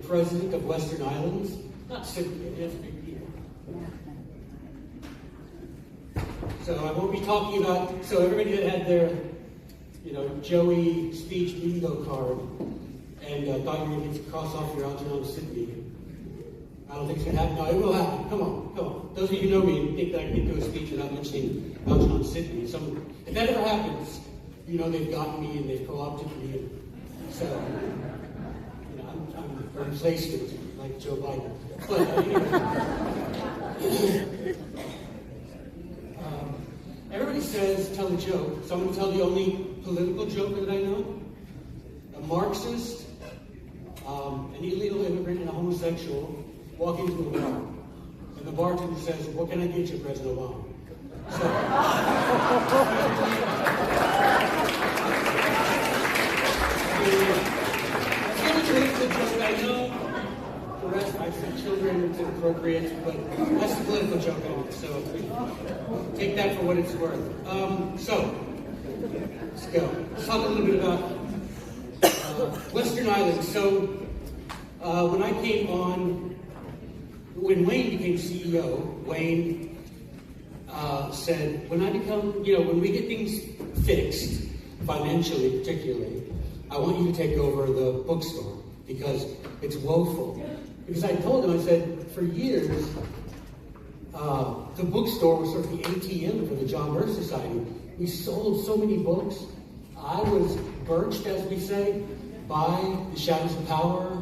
president of Western Islands. Not simply, I have to be here. So I won't be talking about, so everybody that had their, Joey speech bingo card and thought you were going to get to cross off your Algernon Sydney. I don't think it's going to happen. No, it will happen. Come on. Those of you who know me think that I can do a speech without mentioning Algernon Sydney. If that ever happens, they've gotten me and they've co-opted me. So, I'm a replacement like Joe Biden. But everybody says tell a joke. So I'm going to tell the only political joke that I know. A Marxist, an illegal immigrant, and a homosexual walk into a bar. And the bartender says, "What can I get you, President Obama?" So, that's the political joke I know. The rest, I think children, it's inappropriate, but that's the political joke I know. So take that for what it's worth. Let's go. Let's talk a little bit about Western Islands. So when I came on, when Wayne became CEO, Wayne said, when we get things fixed, financially particularly, I want you to take over the bookstore because it's woeful. Because I told him, I said, for years, the bookstore was sort of the ATM for the John Birch Society. We sold so many books. I was birched, as we say, by The Shadows of Power,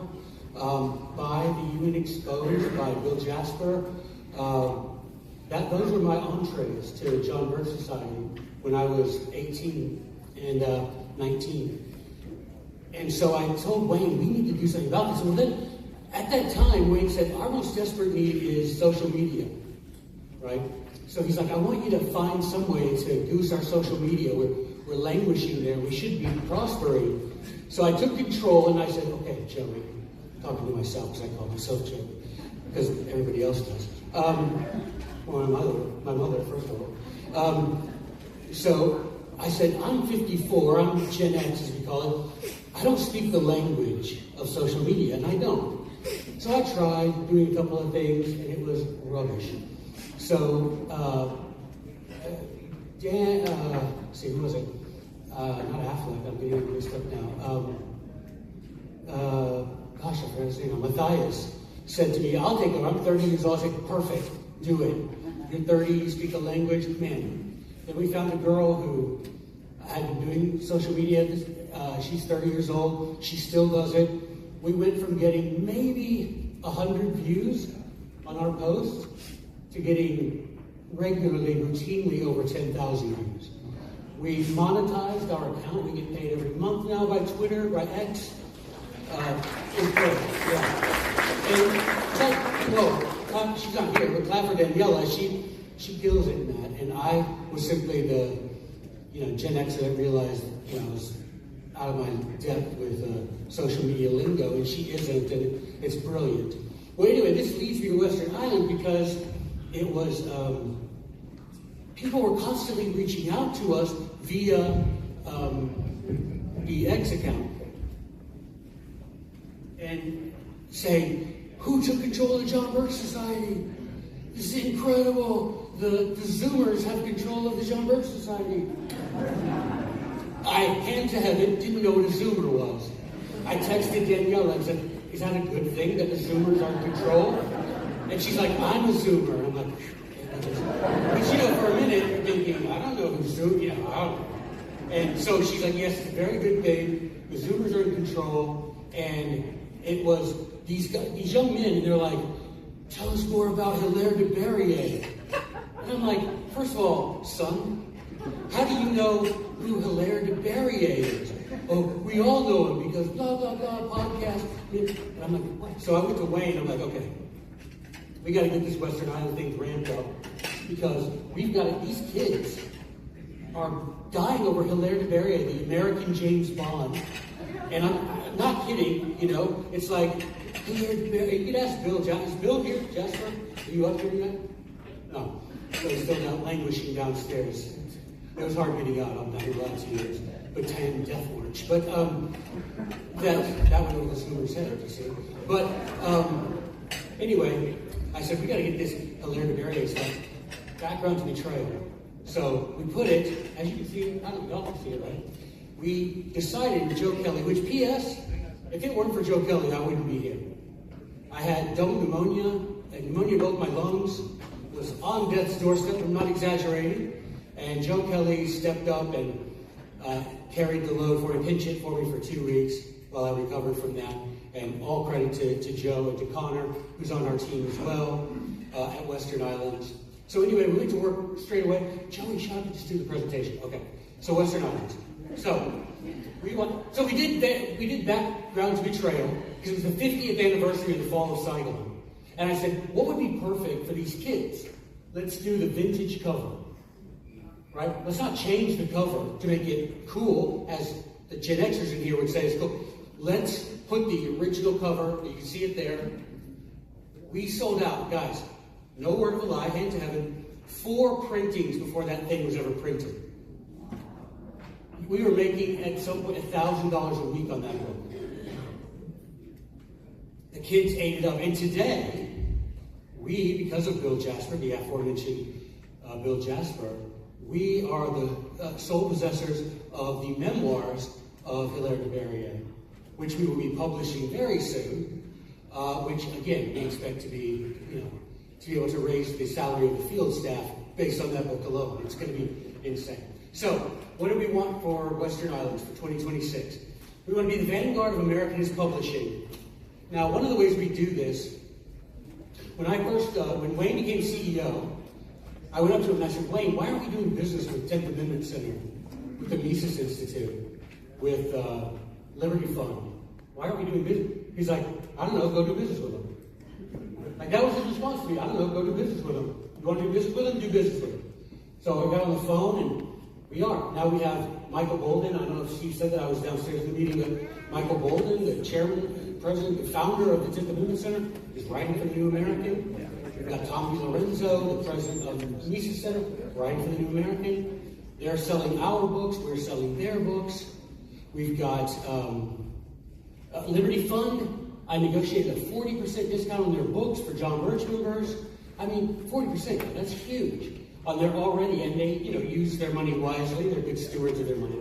by The Human Exposed, by Bill Jasper. Those were my entrees to John Birch Society when I was 18 and 19. And so I told Wayne, we need to do something about this. And then, at that time, Wayne said, our most desperate need is social media, right? So he's like, I want you to find some way to goose our social media. We're languishing there. We should be prospering. So I took control and I said, okay, Joey, I'm talking to myself because I call myself Joey, because everybody else does. Or my mother, first of all. So I said, I'm 54, I'm Gen X, as we call it. I don't speak the language of social media, and I don't. So I tried doing a couple of things, and it was rubbish. So, who was it? Not Affleck, I'm getting mixed up now. I forgot his name. Matthias said to me, I'll take it. I'm 30 years old. I said, perfect, do it. You're 30, you speak a language, man. Then we found a girl who had been doing social media. She's 30 years old. She still does it. We went from getting maybe 100 views on our posts to getting regularly, routinely over 10,000 views. We monetized our account. We get paid every month now by Twitter, by X. It's great, yeah. And she's not here, but clap for Daniela. She kills it in that. And I was simply the Gen Xer that realized I was out of my depth with social media lingo, and she isn't, and it's brilliant. Well, anyway, this leads me to Western Island because it was, people were constantly reaching out to us via the X account and saying, who took control of the John Birch Society? This is incredible. The Zoomers have control of the John Birch Society. I, hand to heaven, didn't know what a Zoomer was. I texted Daniela and said, is that a good thing that the Zoomers are in control? And she's like, I'm a Zoomer. And I'm like, but for a minute, you're thinking, I don't know who's Zoomer. I don't know. And so she's like, yes, it's a very good thing. The Zoomers are in control. And it was these young men, and they're like, tell us more about Hilaire de Berryer. And I'm like, first of all, son, how do you know who Hilaire de Berryer is? Oh, we all know him because blah, blah, blah, podcast. And I'm like, what? So I went to Wayne, I'm like, okay, we got to get this Western Island thing ramped up because these kids are dying over Hilaire de Berryer, the American James Bond. And I'm not kidding, it's like, Hilaire de Berryer, you could ask Bill, is Bill here, Jasper? Are you up here yet? No. So he's still languishing downstairs. It was hard getting out. I'm not here last 2 years. Bataan Death March. But that went over the Zoomer's head, you see. But anyway, I said, we got to get this Hilaire de Berrier stuff background to the trail. So we put it, as you can see, I don't know if y'all can see it, right? We decided with Joe Kelly, which P.S., if it weren't for Joe Kelly, I wouldn't be here. I had double pneumonia, and pneumonia in both my lungs, was on death's doorstep, I'm not exaggerating. And Joe Kelly stepped up and carried the load for me, pinch hit for me for 2 weeks while I recovered from that. And all credit to Joe and to Connor, who's on our team as well, at Western Islands. So anyway, we went to work straight away. Joey, shut up and just do the presentation. Okay, so Western Islands. So we did Background to Betrayal, because it was the 50th anniversary of the fall of Saigon. And I said, what would be perfect for these kids? Let's do the vintage cover, right? Let's not change the cover to make it cool, as the Gen Xers in here would say it's cool. Let's put the original cover, you can see it there. We sold out, guys, no word of a lie, hand to heaven, 4 printings before that thing was ever printed. We were making at some point $1,000 a week on that book. The kids ate it up. And today, we, because of Bill Jasper, the aforementioned Bill Jasper, we are the sole possessors of the memoirs of Hilaire de Berrier, which we will be publishing very soon, which again, we expect to be, to be able to raise the salary of the field staff based on that book alone. It's going to be insane. So, what do we want for Western Islands for 2026? We want to be the vanguard of Americanist publishing. Now, one of the ways we do this, when Wayne became CEO, I went up to him and I said, Wayne, why aren't we doing business with 10th Amendment Center, with the Mises Institute, with Liberty Fund? Why aren't we doing business? He's like, I don't know, go do business with them. Like, that was his response to me. I don't know, go do business with them. You want to do business with them? Do business with them. So I got on the phone and we are. Now we have Michael Bolden. I don't know if Steve said that. I was downstairs in the meeting, but Michael Bolden, the chairman, president, the founder of the 10th Amendment Center, is writing for the New American. We've got Tom DiLorenzo, the president of the Mises Center, writing for the New American. They're selling our books. We're selling their books. We've got Liberty Fund. I negotiated a 40% discount on their books for John Birch members. I mean, 40%, that's huge. They're already, and they, use their money wisely. They're good stewards of their money.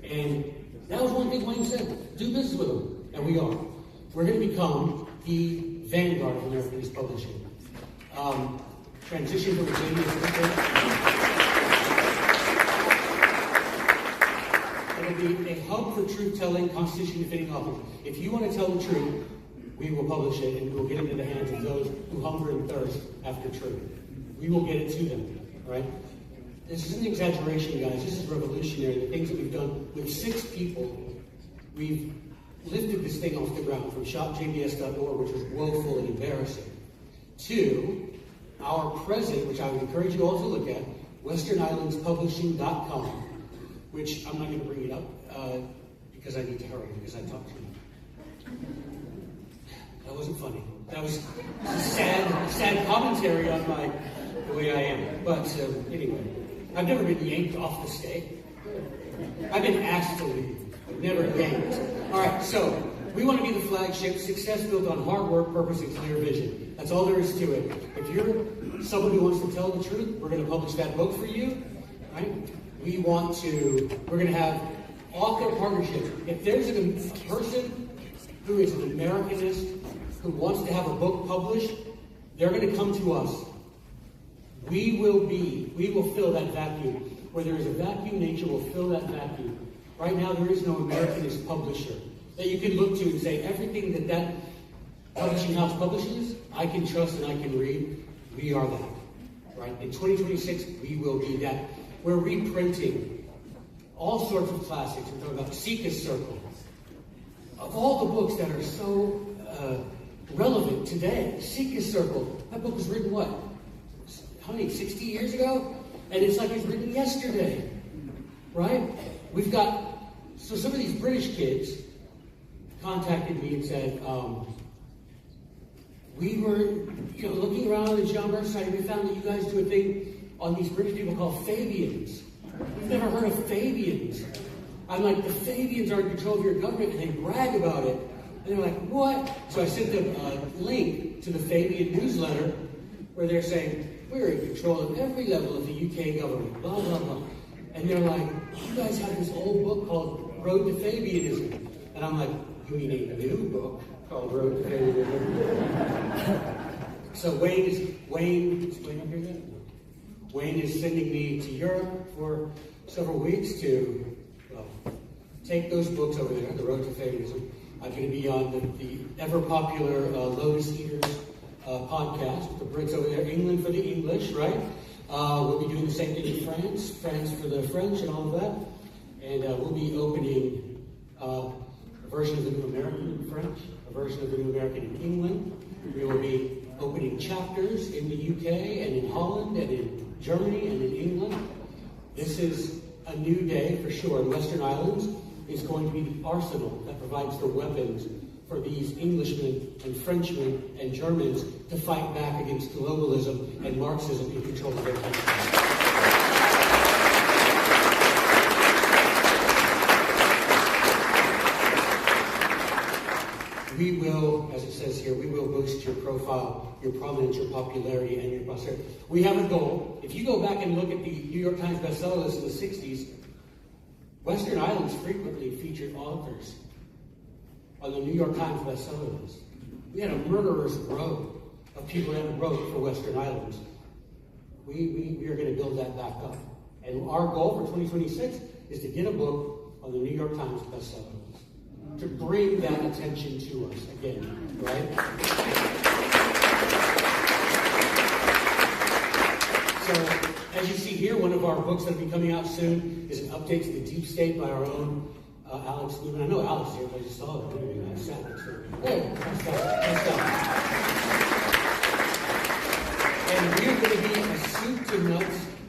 And that was one thing Wayne said, do business with them. And we are. We're going to become the vanguard of Americanist publishing. Transition from the JBS It'll be a hub for truth-telling, Constitution-defending authors. If you want to tell the truth, we will publish it, and we'll get it into the hands of those who hunger and thirst after truth. We will get it to them, right? This isn't an exaggeration, guys. This is revolutionary. The things that we've done with 6 people, we've lifted this thing off the ground from shopjbs.org, which was woeful and embarrassing, to our present, which I would encourage you all to look at, westernislandspublishing.com, which I'm not going to bring it up because I need to hurry because I talked too much. That wasn't funny. That was sad commentary on the way I am. But anyway, I've never been yanked off the stage. I've been asked to leave, but never yanked. All right, so we want to be the flagship, success built on hard work, purpose, and clear vision. That's all there is to it. If you're someone who wants to tell the truth, we're going to publish that book for you, right? We're going to have author partnerships. If there's a person who is an Americanist, who wants to have a book published, they're going to come to us. We will fill that vacuum. Where there is a vacuum, nature will fill that vacuum. Right now, there is no Americanist publisher that you can look to and say, everything that publishing house publishes, I can trust and I can read. We are that. Right? In 2026, we will be that. We're reprinting all sorts of classics. We're talking about Seeker's Circle. Of all the books that are so relevant today, Seeker's Circle, that book was written what? How many, 60 years ago? And it's like it was written yesterday, right? We've got, so some of these British kids contacted me and said, we were looking around on the John Birch site and we found that you guys do a thing on these British people called Fabians. We've never heard of Fabians. I I'm like, the Fabians are in control of your government, and they brag about it. And they're like, what? So I sent them a link to the Fabian newsletter where they're saying, we're in control of every level of the UK government, blah, blah, blah. And they're like, you guys have this old book called Road to Fabianism. And I'm like, you mean a new book called Road to Fabianism? So Wayne is sending me to Europe for several weeks to take those books over there, The Road to Fabianism. I'm going to be on the ever-popular Lotus Eaters podcast with the Brits over there, England for the English, right? We'll be doing the same thing in France for the French and all of that. And we'll be opening a version of the New American in French, a version of the New American in England. We will be opening chapters in the UK and in Holland and in Germany and in England. This is a new day for sure. The Western Islands is going to be the arsenal that provides the weapons for these Englishmen and Frenchmen and Germans to fight back against globalism and Marxism in control of their country. We will, as it says here, we will boost your profile, your prominence, your popularity, and your prosperity. We have a goal. If you go back and look at the New York Times bestseller list in the 60s, Western Islands frequently featured authors on the New York Times bestseller list. We had a murderer's row of people that wrote for Western Islands. We are going to build that back up. And our goal for 2026 is to get a book on the New York Times bestseller list, to bring that attention to us again, right? So, as you see here, one of our books that will be coming out soon is an update to the deep state by our own Alex Newman. I know Alex is here, but I just saw it. I sat next to her. Hey, nice job. And we're going to be a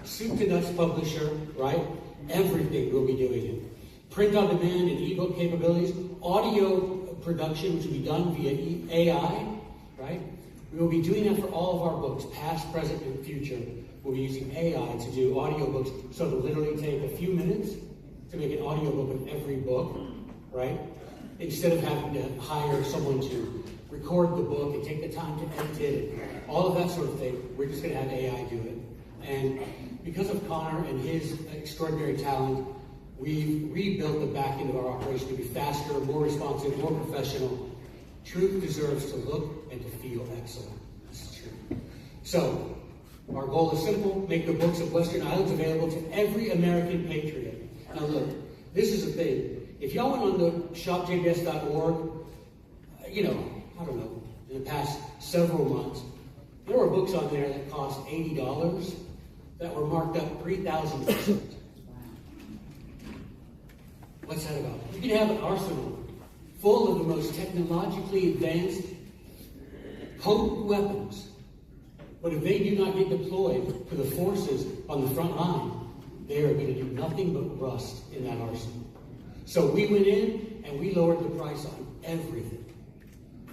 soup to nuts publisher, right? Everything we'll be doing it. Print on demand and ebook capabilities, audio production, which will be done via AI, right? We will be doing that for all of our books, past, present, and future. We'll be using AI to do audiobooks, so it'll literally take a few minutes to make an audiobook of every book, right? Instead of having to hire someone to record the book and take the time to edit it, all of that sort of thing, we're just going to have AI do it. And because of Connor and his extraordinary talent, we've rebuilt the back end of our operation to be faster, more responsive, more professional. Truth deserves to look and to feel excellent. This is true. So, our goal is simple: make the books of Western Islands available to every American patriot. Now look, this is the thing. If y'all went on to shopjbs.org, I don't know, in the past several months, there were books on there that cost $80 that were marked up 3,000%. What's that about? You can have an arsenal full of the most technologically advanced, potent weapons, but if they do not get deployed to the forces on the front line, they are going to do nothing but rust in that arsenal. So we went in and we lowered the price on everything.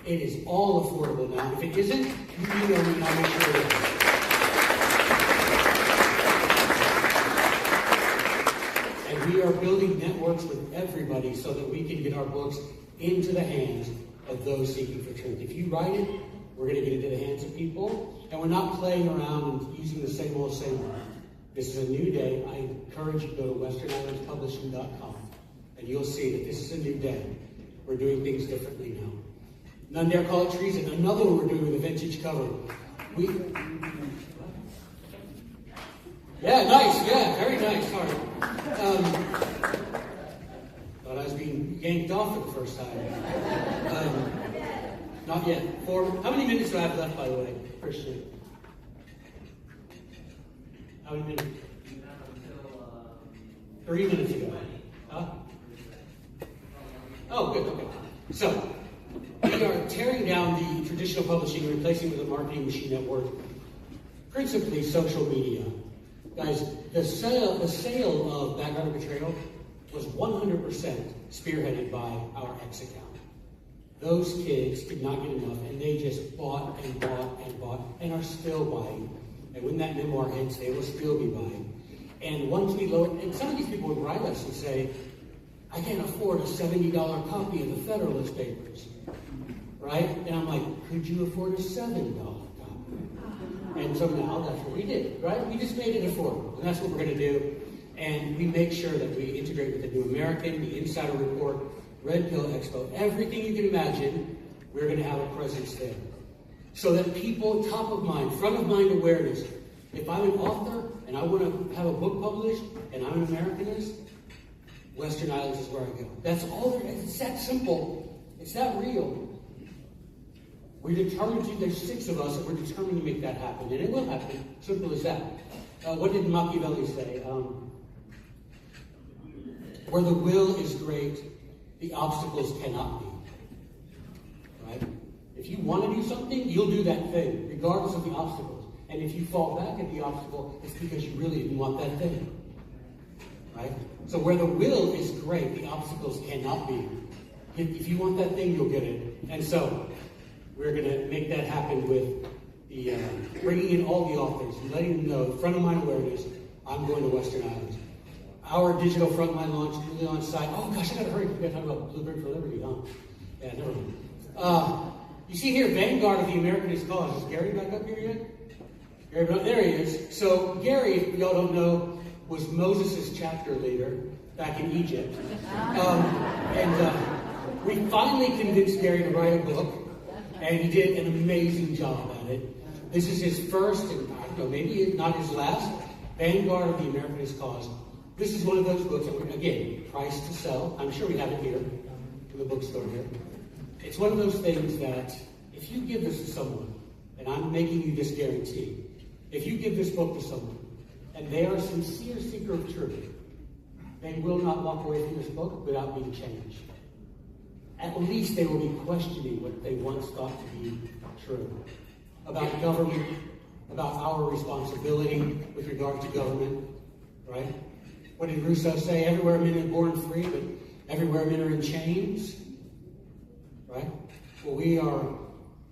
It is all affordable now. If it isn't, you email me and I'll make sure it is. And we are building networks with everybody so that we can get our books into the hands of those seeking for truth. If you write it, we're going to get it into the hands of people. And we're not playing around and using the same old. This is a new day. I encourage you to go to westernislandspublishing.com and you'll see that this is a new day. We're doing things differently now. None dare call it treason. Another one we're doing with a vintage cover. Yeah, nice. Yeah, very nice. Sorry. Thought I was being yanked off for the first time. Not yet. How many minutes do I have left, by the way, Christian? How many minutes? 3 minutes ago. Huh? Oh, good. Okay. So, we are tearing down the traditional publishing and replacing it with a marketing machine network, principally social media. Guys, the sale of Background Betrayal was 100% spearheaded by our X account. Those kids did not get enough, and they just bought and bought and bought, and are still buying. And when that memoir hits, they will still be buying. And once we load, and some of these people would write us and say, I can't afford a $70 copy of the Federalist Papers, right? And I'm like, could you afford a $7 copy? And so now that's what we did, right? We just made it affordable, and that's what we're going to do. And we make sure that we integrate with the New American, the Insider Report, Red Pill Expo, everything you can imagine, we're going to have a presence there. So that people, top of mind, front of mind awareness, if I'm an author and I want to have a book published and I'm an Americanist, Western Islands is where I go. That's all there is. It's that simple. It's that real. We're determined to, there's 6 of us, and we're determined to make that happen. And it will happen. Simple as that. What did Machiavelli say? Where the will is great, the obstacles cannot be. Right? If you want to do something, you'll do that thing, regardless of the obstacles. And if you fall back at the obstacle, it's because you really didn't want that thing. Right? So where the will is great, the obstacles cannot be. If you want that thing, you'll get it. And so we're going to make that happen with the bringing in all the authors and letting them know, front of mind awareness, I'm going to Western Islands. Our digital frontline launch is on site. Oh gosh, I got to hurry. We got to talk about Bluebird for Liberty, huh? Yeah, never mind. You see here, Vanguard of the Americanist cause. Is Gary back up here yet? Gary, there he is. So Gary, if y'all don't know, was Moses' chapter leader back in Egypt. We finally convinced Gary to write a book, and he did an amazing job at it. This is his first, and I don't know, maybe not his last, Vanguard of the Americanist cause. This is one of those books, that again, priced to sell. I'm sure we have it here in the bookstore here. It's one of those things that if you give this to someone, and I'm making you this guarantee, if you give this book to someone, and they are a sincere seeker of truth, they will not walk away from this book without being changed. At least they will be questioning what they once thought to be true about government, about our responsibility with regard to government, right? What did Rousseau say? Everywhere men are born free, but everywhere men are in chains, right? Well, we are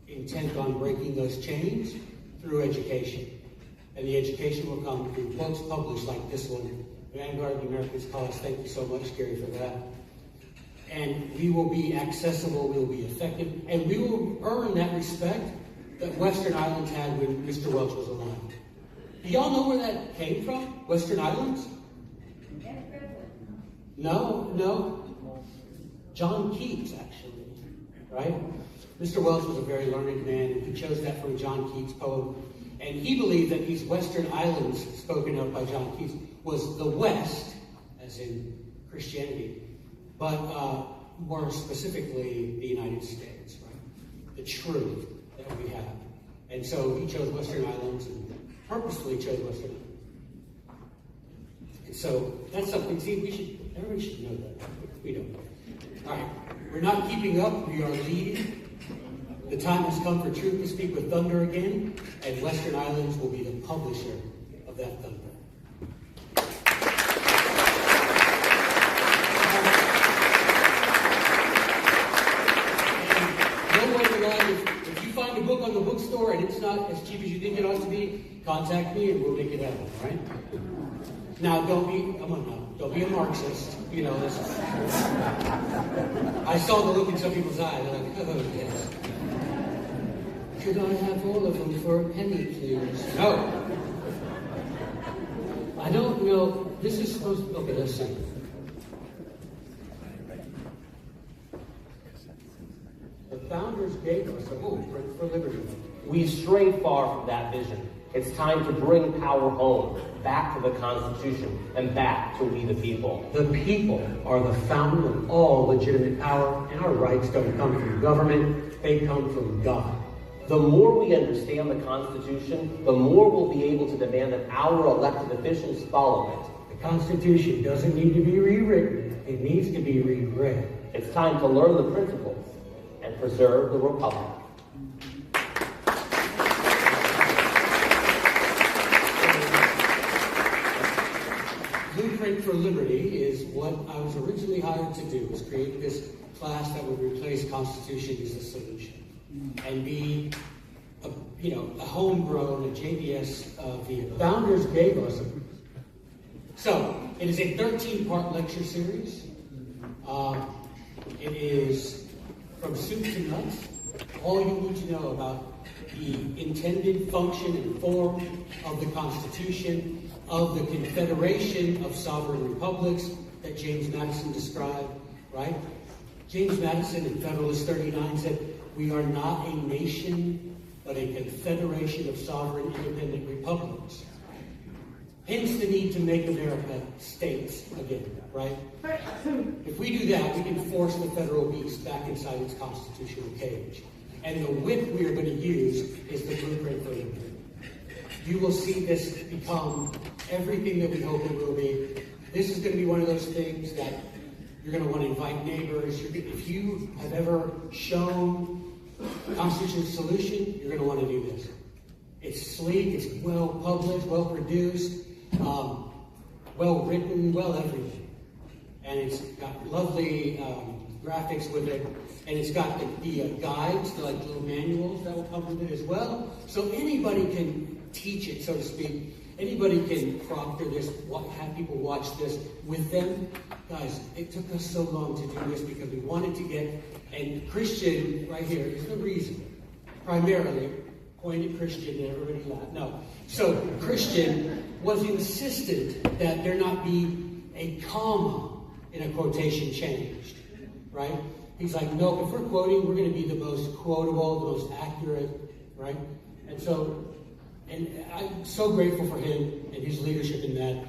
intent on breaking those chains through education. And the education will come through books published like this one, Vanguard of the Americanist cause. Thank you so much, Gary, for that. And we will be accessible, we will be effective, and we will earn that respect that Western Islands had when Mr. Welch was alive. Do y'all know where that came from? Western Islands? No. John Keats, actually, right? Mr. Welch was a very learned man, and he chose that from John Keats' poem. And he believed that these Western Islands, spoken of by John Keats, was the West, as in Christianity, but more specifically the United States, right? The truth that we have. And so he chose Western Islands and purposefully chose Western Islands. And so that's something, see, everybody should know that. We don't. All right, we're not keeping up, we are leading. The time has come for truth to speak with thunder again, and Western Islands will be the publisher of that thunder. If you find a book on the bookstore and it's not as cheap as you think it ought to be, contact me and we'll make it happen, all right? Now, don't be a Marxist. You know, this is, I saw the look in some people's eyes. They're like, oh, yes. Could I have all of them for a penny, please? No. I don't know. This is supposed to... Okay, let's see. The founders gave us a blueprint for liberty. We've strayed far from that vision. It's time to bring power home, back to the Constitution, and back to we the people. The people are the fountain of all legitimate power, and our rights don't come from government, they come from God. The more we understand the Constitution, the more we'll be able to demand that our elected officials follow it. The Constitution doesn't need to be rewritten, it needs to be reread. It's time to learn the principles and preserve the Republic. Blueprint for Liberty is what I was originally hired to do, was create this class that would replace Constitution as a solution and be a homegrown, a JBS vehicle. Founders gave us So, it is a 13-part lecture series. It is from soup to nuts, all you need to know about the intended function and form of the Constitution, of the Confederation of Sovereign Republics that James Madison described, right? James Madison in Federalist 39 said, "We are not a nation, but a confederation of sovereign independent republics." Hence the need to make America states again, right? If we do that, we can force the federal beast back inside its constitutional cage. And the whip we are going to use is the blueprint for liberty. You will see this become everything that we hope it will be. This is going to be one of those things that you're going to want to invite neighbors. If you have ever shown a constitutional solution, you're going to want to do this. It's sleek, it's well published, well produced, well written, well everything. And it's got lovely graphics with it. And it's got the guides, like little manuals that will come with it as well. So anybody can teach it, so to speak. Anybody can proctor this, have people watch this with them. Guys, it took us so long to do this because we wanted to get, and Christian right here is the reason, primarily, pointed Christian, and everybody laughed. No. So Christian was insistent that there not be a comma in a quotation changed, right? He's like, no, if we're quoting, we're going to be the most quotable, the most accurate, right? And so, and I'm so grateful for him and his leadership in that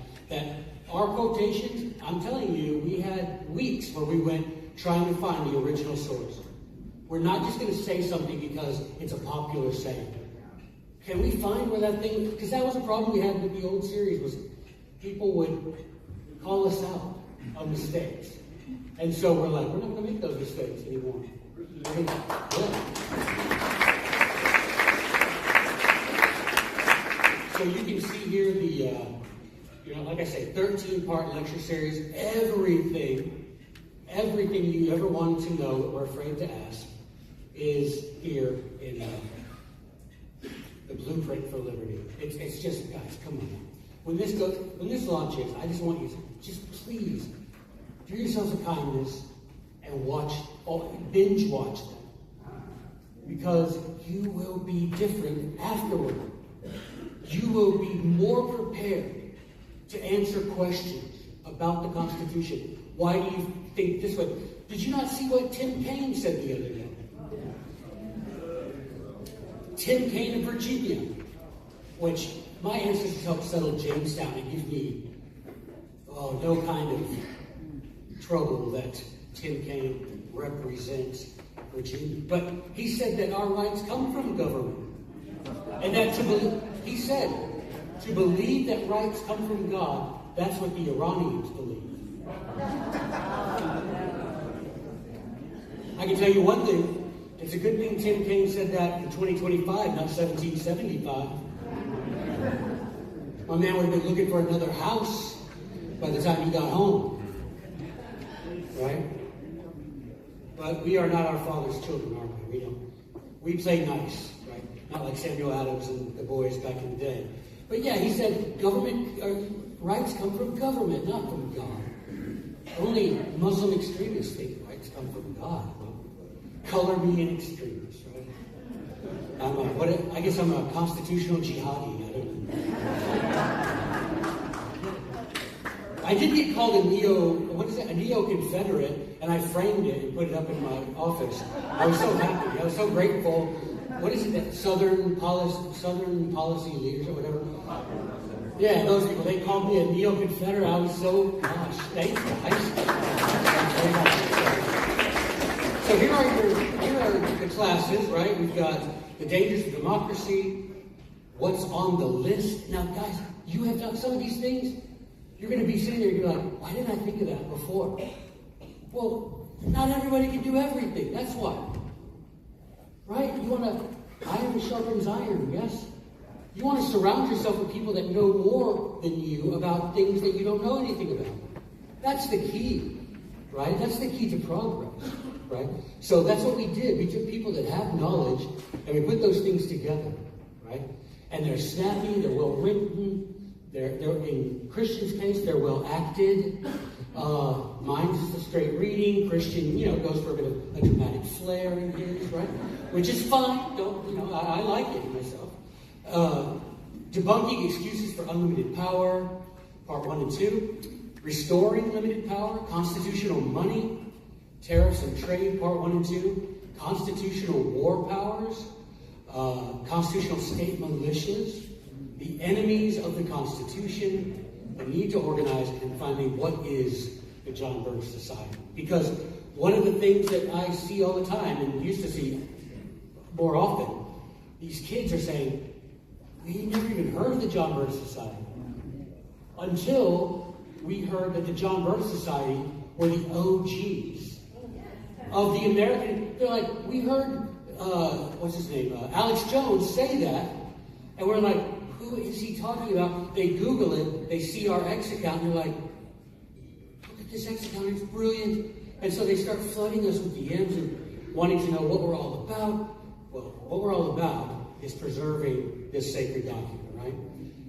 our quotations, I'm telling you, we had weeks where we went trying to find the original source. We're not just going to say something because it's a popular saying. Can we find where that thing, because that was a problem we had with the old series, was people would call us out on mistakes. And so we're like, we're not going to make those mistakes anymore. So you can see here the, like I say, 13-part lecture series. Everything you ever wanted to know or afraid to ask is here in the Blueprint for Liberty. It's just, guys, come on. When this launches, I just want you to just please do yourselves a kindness and binge watch them. Because you will be different afterward. You will be more prepared to answer questions about the Constitution. Why do you think this way? Did you not see what Tim Kaine said the other day? Tim Kaine of Virginia, which my ancestors helped settle Jamestown and give me no kind of trouble that Tim Kaine represents Virginia. But he said that our rights come from government. And that he said, to believe that rights come from God, that's what the Iranians believe. I can tell you one thing. It's a good thing Tim Kaine said that in 2025, not 1775. My man would have been looking for another house by the time he got home. Right? But we are not our Father's children, are we? We play nice, right? Not like Samuel Adams and the boys back in the day. But yeah, he said rights come from government, not from God. Only Muslim extremists think rights come from God. Well, color me an extremist, right? I guess I'm a constitutional jihadi. I don't know. I did get called a neo-Confederate, and I framed it and put it up in my office. I was so happy. I was so grateful. What is it, that Southern Policy Leaders or whatever? Yeah, those people, they called me a neo-Confederate. I was so, gosh, thank you, guys. So here are the classes, right? We've got the dangers of democracy, what's on the list. Now, guys, you have done some of these things. You're going to be sitting there and you're like, why didn't I think of that before? Well, not everybody can do everything. That's why. Right? You want to, iron sharpens iron, yes? You want to surround yourself with people that know more than you about things that you don't know anything about. That's the key, right? That's the key to progress, right? So that's what we did. We took people that have knowledge and we put those things together, right? And they're snappy, they're well written, They're in Christian's case, they're well acted. Mine's just a straight reading. Christian, goes for a bit of a dramatic flair in his, right? Which is fine. I like it myself. Debunking excuses for unlimited power, part 1 and 2. Restoring limited power, constitutional money, tariffs and trade, part 1 and 2. Constitutional war powers, constitutional state militias, the enemies of the Constitution, the need to organize, and finally, what is the John Birch Society? Because one of the things that I see all the time, and used to see more often, these kids are saying, we never even heard of the John Birch Society. Until we heard that the John Birch Society were the OGs of the American. They're like, we heard, what's his name, Alex Jones say that, and we're like, who is he talking about? They Google it, they see our X account, and they're like, look at this X account, it's brilliant. And so they start flooding us with DMs and wanting to know what we're all about. Well, what we're all about is preserving this sacred document, right?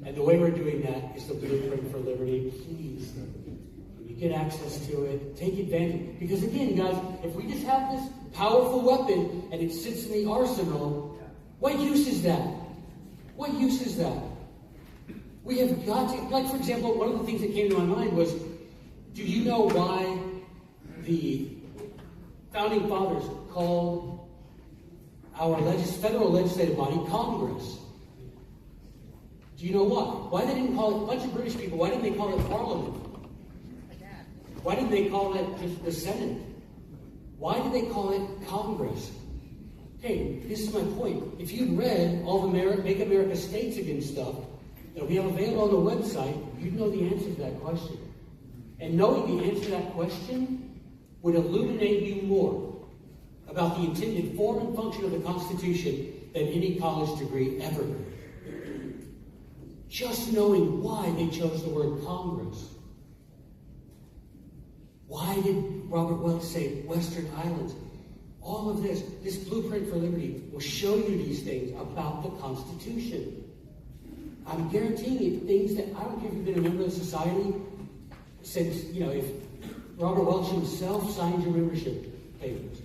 And the way we're doing that is the Blueprint for Liberty. Please, when you get access to it, take advantage. Because again, guys, if we just have this powerful weapon and it sits in the arsenal, what use is that? What use is that? We have got to, like for example, one of the things that came to my mind was, do you know why the founding fathers called our federal legislative body Congress? Do you know why? Why they didn't call it, a bunch of British people, why didn't they call it Parliament? Why didn't they call it just the Senate? Why did they call it Congress? Hey, this is my point. If you'd read all the Make America States Again stuff that we have available on the website, you'd know the answer to that question. And knowing the answer to that question would illuminate you more about the intended form and function of the Constitution than any college degree ever could. Just knowing why they chose the word Congress. Why did Robert Welch say Western Islands? All of this Blueprint for Liberty will show you these things about the Constitution. I'm guaranteeing you things that, I don't care if you've been a member of the society since, if Robert Welch himself signed your membership papers.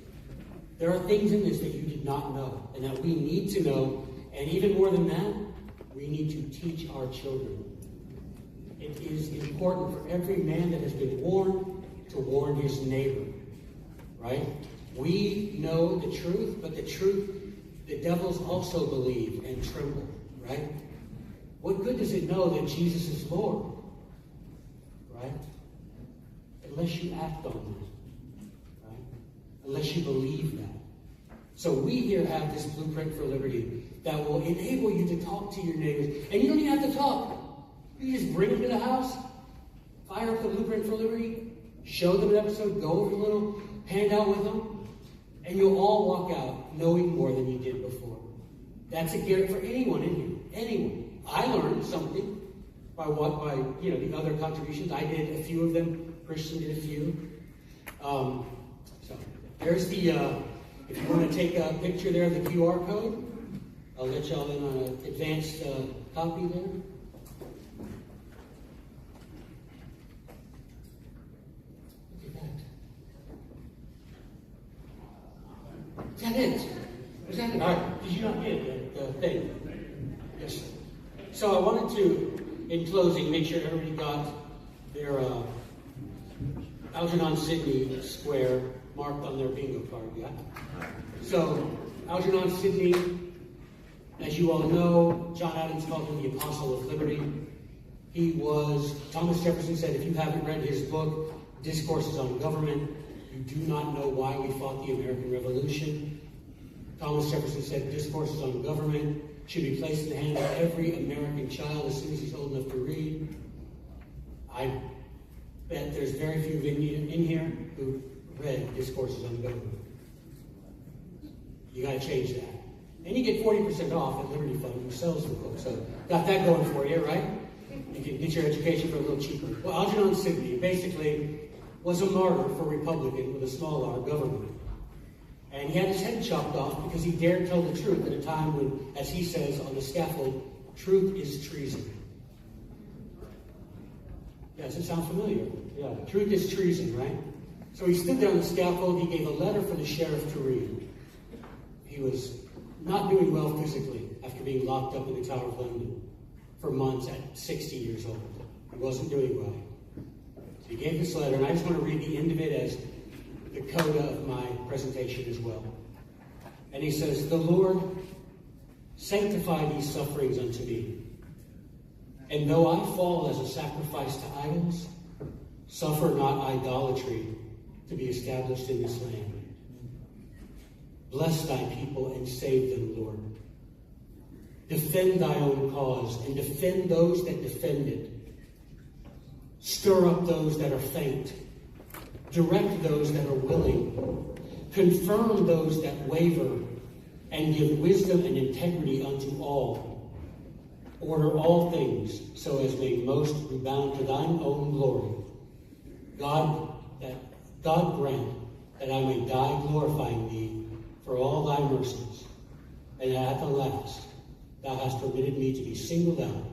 There are things in this that you did not know and that we need to know. And even more than that, we need to teach our children. It is important for every man that has been warned to warn his neighbor, right? We know the truth, but the truth, the devils also believe and tremble, right? What good does it know that Jesus is Lord, right? Unless you act on that, right? Unless you believe that. So we here have this Blueprint for Liberty that will enable you to talk to your neighbors. And you don't even have to talk. You just bring them to the house, fire up the Blueprint for Liberty, show them an episode, go over a little handout with them, and you'll all walk out knowing more than you did before. That's a gift for anyone in here. Anyone. I learned something by the other contributions. I did a few of them. Christian did a few. So there's the, if you want to take a picture there of the QR code, I'll let y'all in on an advanced copy there. Is that it? Is that it? All right. Did you not get the thing? Yes, sir. So I wanted to, in closing, make sure everybody got their Algernon Sidney Square marked on their bingo card. Yeah? So Algernon Sidney, as you all know, John Adams called him the Apostle of Liberty. He was, Thomas Jefferson said, if you haven't read his book, Discourses on Government, you do not know why we fought the American Revolution. Thomas Jefferson said Discourses on Government should be placed in the hand of every American child as soon as he's old enough to read. I bet there's very few in here who read Discourses on Government. You got to change that. And you get 40% off at Liberty Fund, who sells the book. So got that going for you, right? You can get your education for a little cheaper. Well, Algernon Sidney basically was a martyr for Republican with a small r government. And he had his head chopped off because he dared tell the truth at a time when, as he says on the scaffold, truth is treason. Yeah, does it sound familiar? Yeah, truth is treason, right? So he stood there on the scaffold. He gave a letter for the sheriff to read. He was not doing well physically after being locked up in the Tower of London for months at 60 years old. He wasn't doing well. So he gave this letter, and I just want to read the end of it as the coda of my presentation as well. And he says, "The Lord, sanctify these sufferings unto me. And though I fall as a sacrifice to idols, suffer not idolatry to be established in this land. Bless thy people and save them, Lord. Defend thy own cause and defend those that defend it. Stir up those that are faint. Direct those that are willing. Confirm those that waver, and give wisdom and integrity unto all. Order all things so as may most rebound to thine own glory. God grant that I may die glorifying thee for all thy mercies, and that at the last thou hast permitted me to be singled out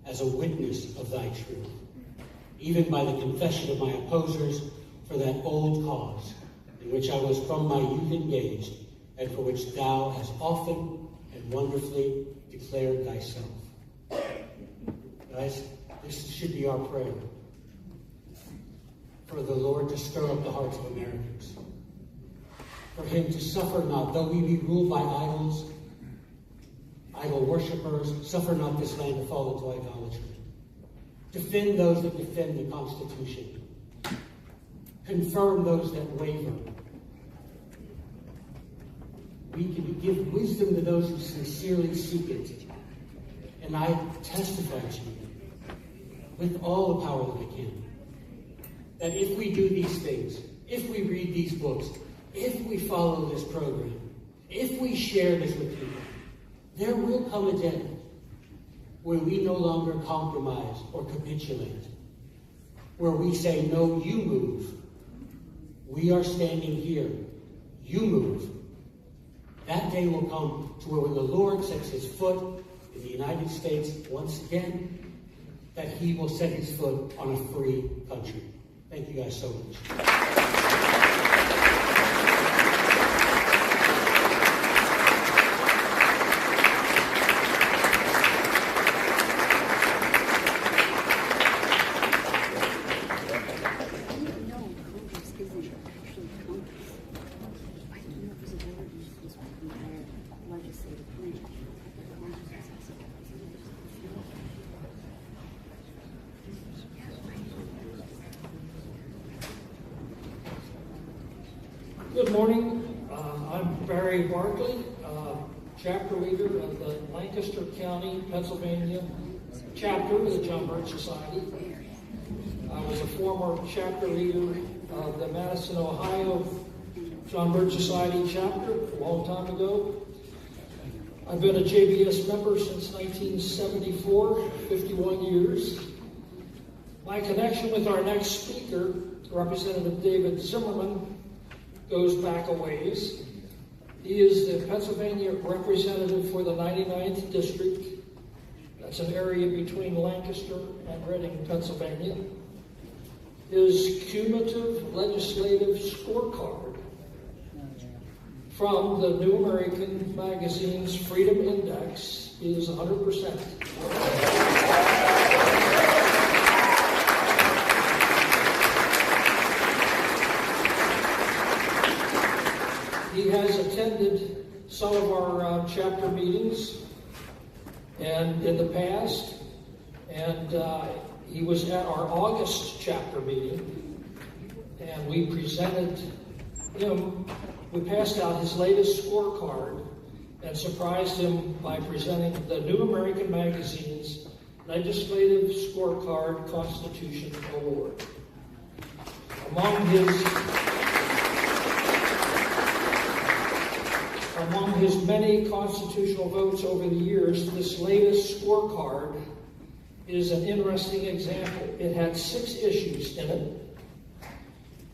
as a witness of thy truth, even by the confession of my opposers, for that old cause in which I was from my youth engaged, and for which thou hast often and wonderfully declared thyself." Guys, this should be our prayer. For the Lord to stir up the hearts of Americans. For him to suffer not, though we be ruled by idols, idol worshippers, suffer not this land to fall into idolatry. Defend those that defend the Constitution. Confirm those that waver. We can give wisdom to those who sincerely seek it. And I testify to you, with all the power that I can, that if we do these things, if we read these books, if we follow this program, if we share this with people, there will come a day where we no longer compromise or capitulate, where we say, "No, you move. We are standing here. You move." That day will come to where when the Lord sets his foot in the United States once again, that he will set his foot on a free country. Thank you guys so much. Good morning. I'm Barry Barkley, chapter leader of the Lancaster County, Pennsylvania chapter of the John Birch Society. I was a former chapter leader of the Madison, Ohio John Birch Society chapter a long time ago. I've been a JBS member since 1974, 51 years. My connection with our next speaker, Representative David Zimmerman, goes back a ways. He is the Pennsylvania representative for the 99th District. That's an area between Lancaster and Reading, Pennsylvania. His cumulative legislative scorecard from the New American Magazine's Freedom Index is 100%. He has attended some of our chapter meetings and in the past, and he was at our August chapter meeting, and we presented him, we passed out his latest scorecard and surprised him by presenting the New American Magazine's Legislative Scorecard Constitution Award. Among his many constitutional votes over the years, this latest scorecard is an interesting example. It had 6 issues in it,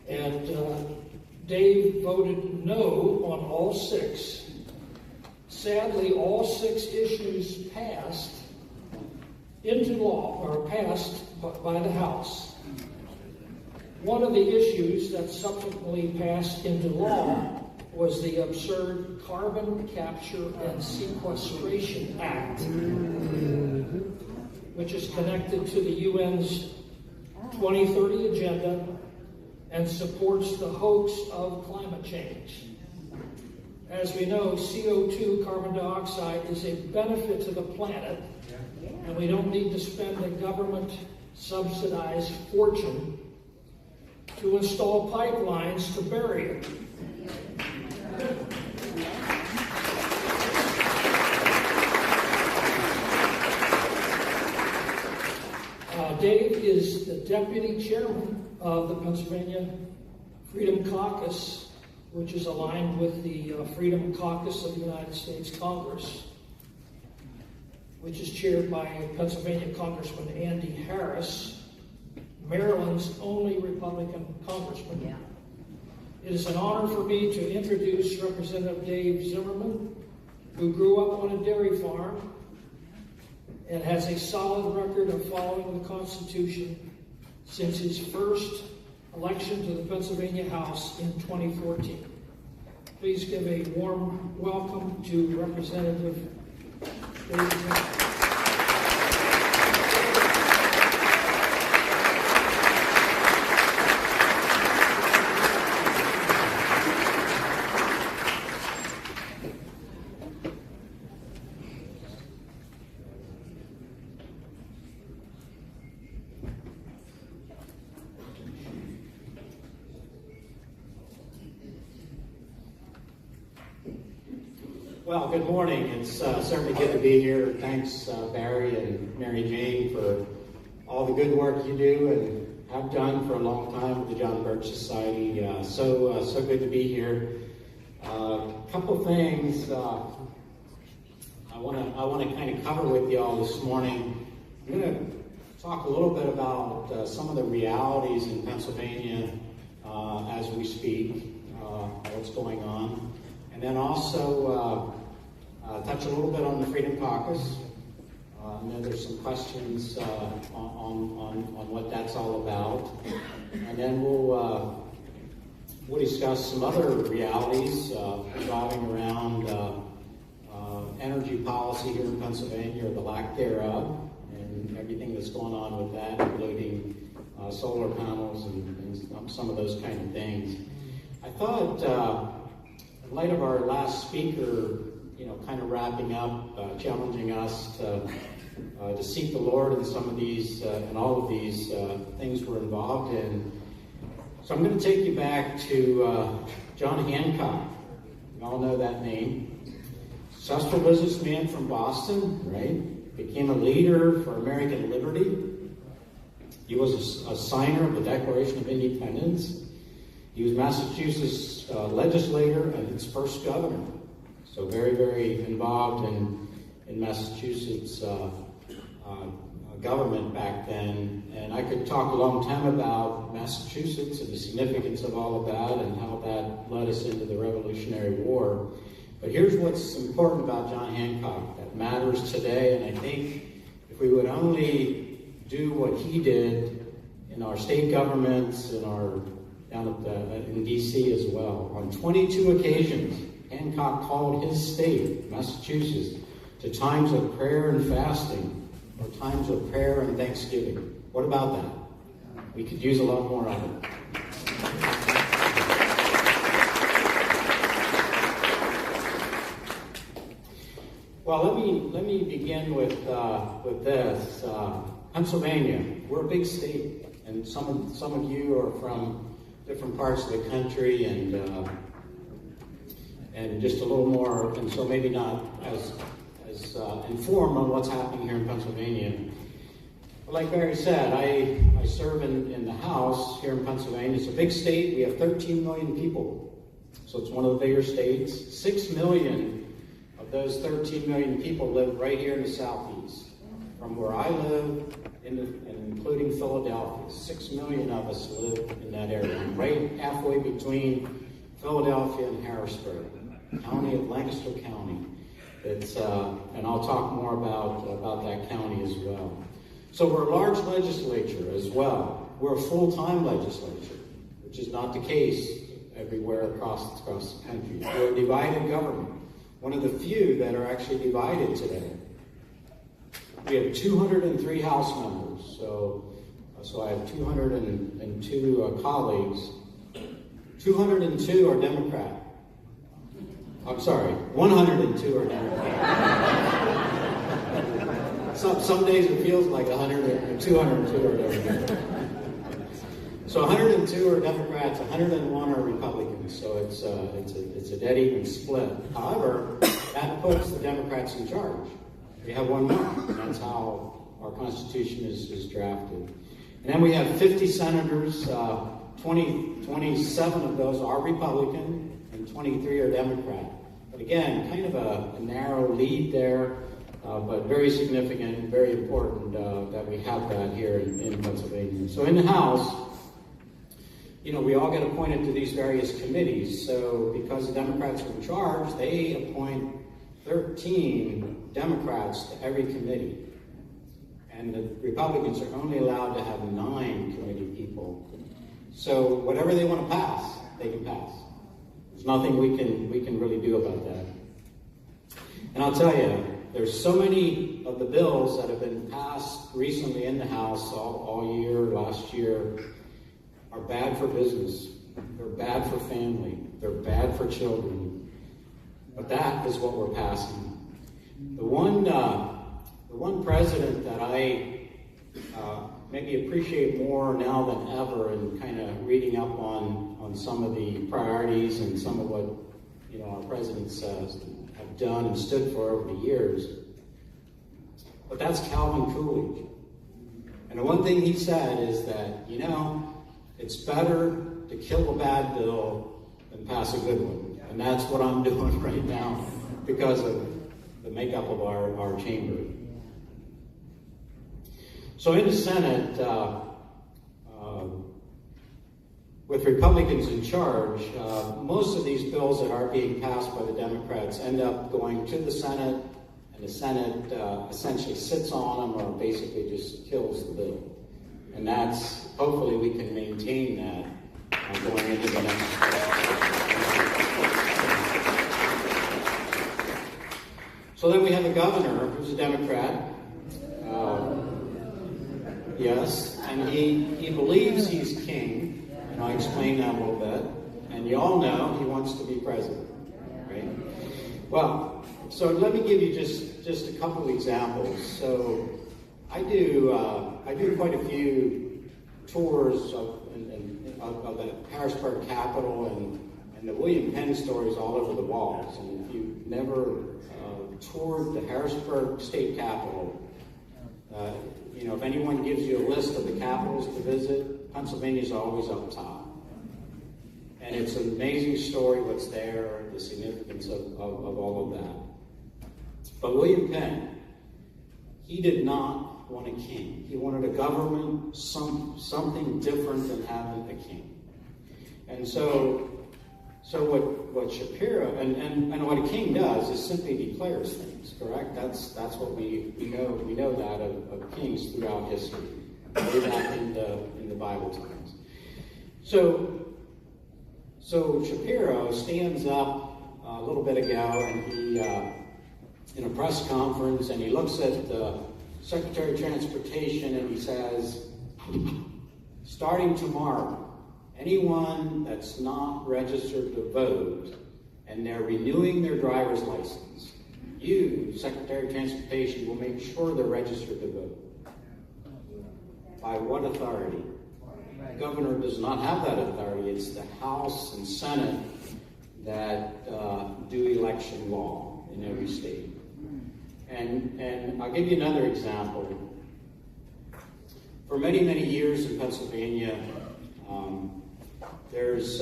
and Dave voted no on all 6. Sadly, all 6 issues passed into law, or passed by the House. One of the issues that subsequently passed into law was the absurd Carbon Capture and Sequestration Act, which is connected to the UN's 2030 agenda and supports the hoax of climate change. As we know, CO2, carbon dioxide, is a benefit to the planet, and we don't need to spend a government-subsidized fortune to install pipelines to bury it. Dave is the deputy chairman of the Pennsylvania Freedom Caucus, which is aligned with the Freedom Caucus of the United States Congress, which is chaired by Pennsylvania Congressman Andy Harris, Maryland's only Republican congressman. Yeah. It is an honor for me to introduce Representative Dave Zimmerman, who grew up on a dairy farm and has a solid record of following the Constitution since his first election to the Pennsylvania House in 2014. Please give a warm welcome to Representative Dave Zimmerman. Well, good morning. It's certainly good to be here. Thanks, Barry and Mary Jane, for all the good work you do and have done for a long time with the John Birch Society. So good to be here. A couple things I want to kind of cover with y'all this morning. I'm going to talk a little bit about some of the realities in Pennsylvania as we speak, what's going on. And then also touch a little bit on the Freedom Caucus. I know there's some questions on what that's all about. And then we'll discuss some other realities revolving around energy policy here in Pennsylvania, or the lack thereof, and everything that's going on with that, including solar panels and some of those kind of things. I thought, in light of our last speaker, kind of wrapping up, challenging us to seek the Lord in some of these and all of these things we're involved in. So I'm going to take you back to John Hancock. You all know that name. Successful businessman from Boston, right? Became a leader for American liberty. He was a signer of the Declaration of Independence. He was Massachusetts legislator and its first governor. So very, very involved in Massachusetts government back then. And I could talk a long time about Massachusetts and the significance of all of that and how that led us into the Revolutionary War. But here's what's important about John Hancock that matters today. And I think if we would only do what he did in our state governments, in D.C. as well. On 22 occasions, Hancock called his state, Massachusetts, to times of prayer and fasting, or times of prayer and thanksgiving. What about that? We could use a lot more of it. Well, let me begin with this. Pennsylvania, we're a big state, and some of you are from different parts of the country, and just a little more, and so maybe not as informed on what's happening here in Pennsylvania. But like Barry said, I serve in the House here in Pennsylvania. It's a big state. We have 13 million people, so it's one of the bigger states. 6 million of those 13 million people live right here in the Southeast. From where I live, and including Philadelphia, 6 million of us live in that area, right halfway between Philadelphia and Harrisburg, county of Lancaster County. It's and I'll talk more about that county as well. So we're a large legislature as well. we're a full-time legislature, which is not the case everywhere across the country. We're a divided government, one of the few that are actually divided today. We have 203 House members, so I have 202 colleagues. 202 are Democrat. I'm sorry, 102 are Democrat. Some days it feels like 100 or 202 are Democrat. So 102 are Democrats, 101 are Republicans. So it's a dead even split. However, that puts the Democrats in charge. We have one more. That's how our Constitution is drafted. And then we have 50 senators. 27 of those are Republican, and 23 are Democrat. But again, kind of a narrow lead there, but very significant, very important that we have that here in Pennsylvania. So in the House, we all get appointed to these various committees. So because the Democrats are in charge, they appoint 13 Democrats to every committee. And the Republicans are only allowed to have 9 committee people. So whatever they want to pass, they can pass. There's nothing we can really do about that. And I'll tell you, there's so many of the bills that have been passed recently in the House all year, last year, are bad for business. They're bad for family. They're bad for children. But that is what we're passing. The one president that I maybe appreciate more now than ever, and kind of reading up on some of the priorities and some of what our presidents have done and stood for over the years. But that's Calvin Coolidge. And the one thing he said is that, it's better to kill a bad bill than pass a good one. And that's what I'm doing right now because of the makeup of our chamber. So in the Senate, with Republicans in charge, most of these bills that are being passed by the Democrats end up going to the Senate, and the Senate essentially sits on them or basically just kills the bill. And that's, hopefully we can maintain that going into the next So then we have the governor, who's a Democrat. Yes, and he believes he's king, and I'll explain that a little bit. And you all know he wants to be president, right? Well, so let me give you just a couple of examples. So I do quite a few tours of the Harrisburg Capitol and the William Penn stories all over the walls. And if you've never toured the Harrisburg State Capitol, if anyone gives you a list of the capitals to visit, Pennsylvania's always up top. And it's an amazing story what's there, the significance of all of that. But William Penn, he did not want a king. He wanted a government, something different than having a king. And so what Shapiro, and what a king does is simply declares things, correct? That's what we know that of kings throughout history, way back in the Bible times. So Shapiro stands up a little bit ago, and he in a press conference, and he looks at the Secretary of Transportation, and he says, starting tomorrow, anyone that's not registered to vote and they're renewing their driver's license, you, Secretary of Transportation, will make sure they're registered to vote. By what authority? The governor does not have that authority. It's the House and Senate that do election law in every state. And I'll give you another example. For many, many years in Pennsylvania, there's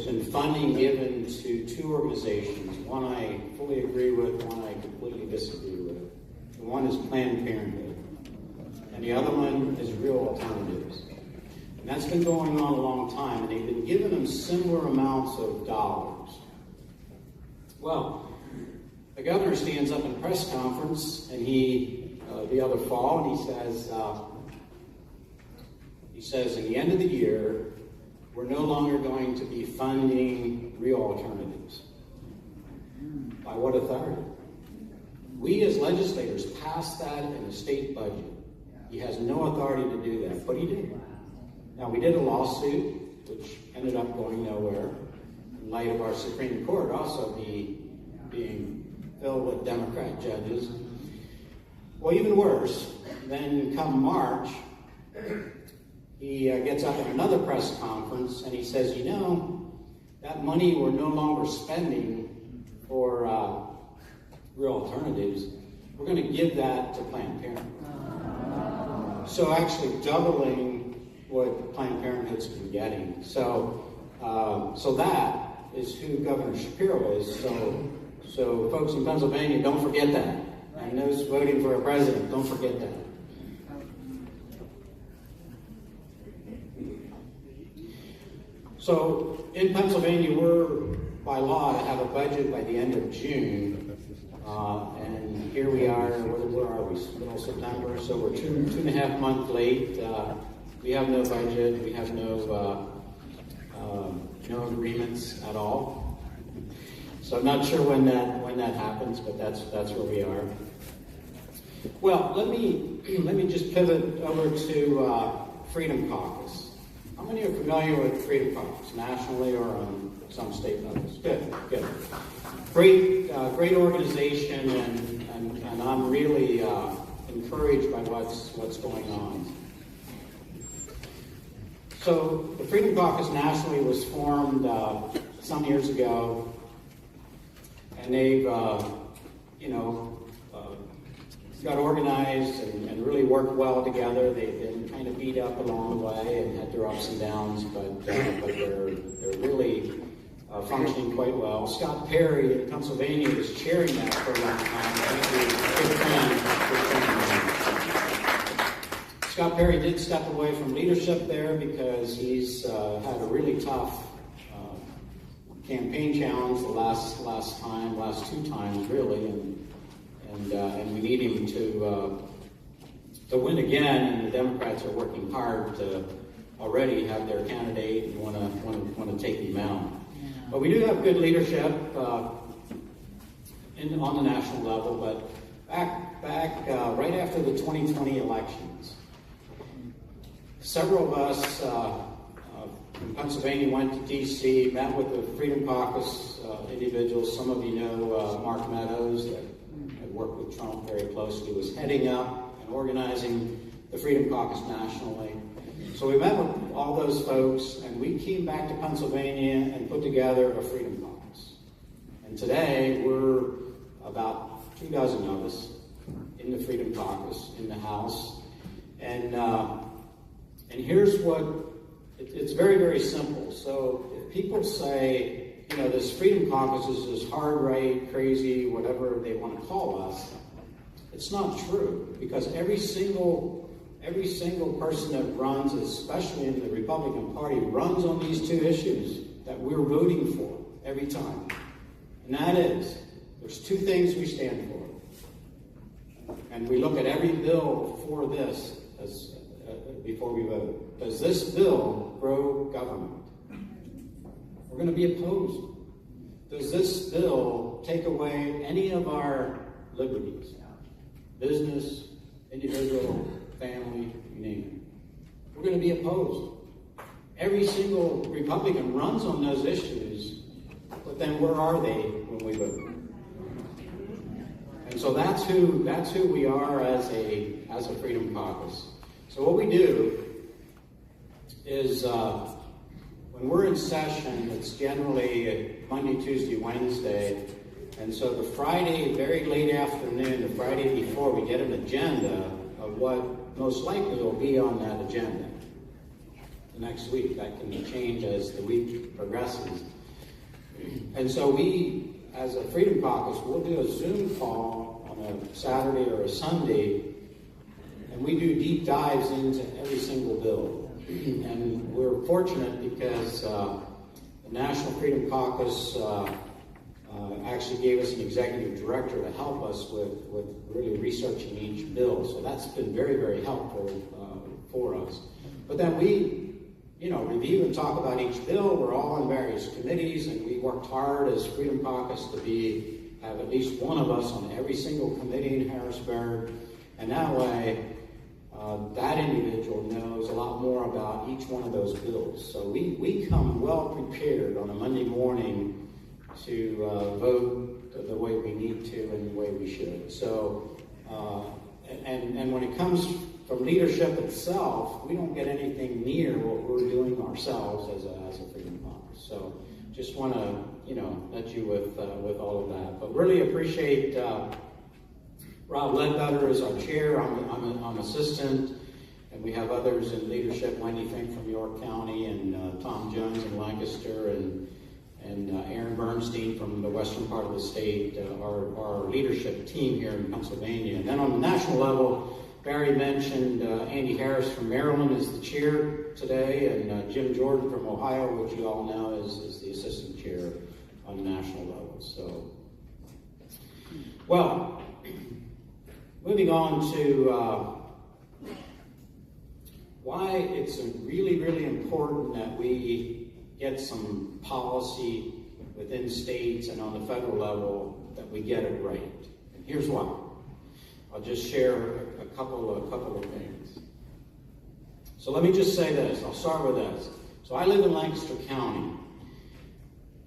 been funding given to two organizations. One I fully agree with, one I completely disagree with. The one is Planned Parenthood, and the other one is Real Alternatives. And that's been going on a long time, and they've been giving them similar amounts of dollars. Well, the governor stands up in a press conference, and the other fall, and he says, He says, in the end of the year, we're no longer going to be funding real alternatives. By what authority? We as legislators passed that in the state budget. He has no authority to do that, but he did. Now, we did a lawsuit, which ended up going nowhere, in light of our Supreme Court also being filled with Democrat judges. Well, even worse, then come March, he gets up at another press conference and he says, you know, that money we're no longer spending for real alternatives, we're going to give that to Planned Parenthood. So actually doubling what Planned Parenthood's been getting. So that is who Governor Shapiro is. So folks in Pennsylvania, don't forget that. And those voting for a president, don't forget that. So in Pennsylvania, we're by law to have a budget by the end of June. And here we are, where are we? Middle of September, so we're two and a half months late. We have no budget, we have no agreements at all. So I'm not sure when that happens, but that's where we are. Well, let me just pivot over to Freedom Caucus. How many are familiar with Freedom Caucus, nationally or on some state levels? Good. Great organization, and I'm really encouraged by what's going on. So the Freedom Caucus nationally was formed some years ago, and they've got organized and really worked well together. They've been kind of beat up along the way and had their ups and downs, but they're really functioning quite well. Scott Perry in Pennsylvania was chairing that for a long time. Good friend. Scott Perry did step away from leadership there because he's had a really tough campaign challenge the last two times really, and we need him to win again. And the Democrats are working hard to already have their candidate and want to take him out. But we do have good leadership on the national level. But back right after the 2020 elections, several of us from Pennsylvania went to D.C., met with the Freedom Caucus individuals. Some of you know Mark Meadows, that had worked with Trump very closely, was heading up and organizing the Freedom Caucus nationally. So we met with all those folks, and we came back to Pennsylvania and put together a Freedom Caucus. And today, we're about 24 of us in the Freedom Caucus in the House. And here's what, it's very, very simple. So if people say, this Freedom Caucus is this hard right, crazy, whatever they want to call us, it's not true, because every single person that runs, especially in the Republican Party, runs on these two issues that we're voting for every time. And that is, there's two things we stand for. And we look at every bill for this before we vote. Does this bill grow government? We're going to be opposed. Does this bill take away any of our liberties? Business, individual, family, you name it. We're going to be opposed. Every single Republican runs on those issues, but then where are they when we vote? And so that's who we are as a Freedom Caucus. So what we do is when we're in session, it's generally Monday, Tuesday, Wednesday. And so the Friday, very late afternoon, the Friday before, we get an agenda of what most likely will be on that agenda the next week. That can change as the week progresses. And so we, as a Freedom Caucus, we'll do a Zoom call on a Saturday or a Sunday, and we do deep dives into every single bill. And we're fortunate because the National Freedom Caucus actually gave us an executive director to help us with really researching each bill. So that's been very, very helpful for us. But then we, review and talk about each bill. We're all in various committees, and we worked hard as Freedom Caucus to have at least one of us on every single committee in Harrisburg. And that way, that individual knows a lot more about each one of those bills. So we come well prepared on a Monday morning to vote the way we need to and the way we should. So, and when it comes from leadership itself, we don't get anything near what we're doing ourselves as a Freedom Caucus. So just want to, let you with all of that. But really appreciate Rob Ledbetter is our chair. I'm assistant, and we have others in leadership. Wendy Fink from York County, and Tom Jones in Lancaster, and Aaron Bernstein from the western part of the state, our leadership team here in Pennsylvania. And then on the national level, Barry mentioned Andy Harris from Maryland is the chair today, and Jim Jordan from Ohio, which you all know is the assistant chair on the national level. So, well, moving on to why it's really, really important that we get some policy within states and on the federal level that we get it right. And here's why. I'll just share a couple of things. So let me just say this. I'll start with this. So I live in Lancaster County.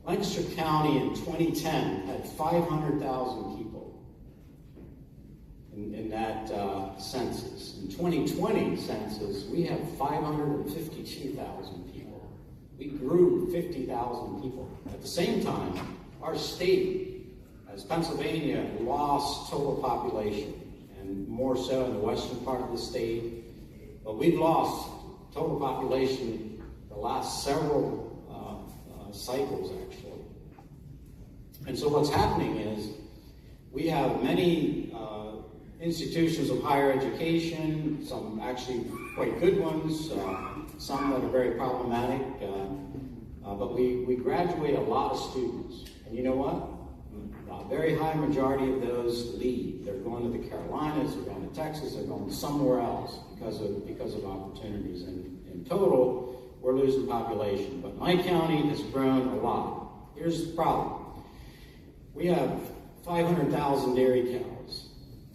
Lancaster County in 2010 had 500,000 people in that census. In 2020 census, we have 552,000 people. We grew 50,000 people. At the same time, our state, as Pennsylvania, lost total population, and more so in the western part of the state. But we've lost total population the last several cycles, actually. And so what's happening is we have many institutions of higher education, some actually quite good ones, some that are very problematic, but we graduate a lot of students. And you know what? A very high majority of those leave. They're going to the Carolinas, they're going to Texas, they're going somewhere else because of opportunities. And in total, we're losing population. But my county has grown a lot. Here's the problem. We have 500,000 dairy cows.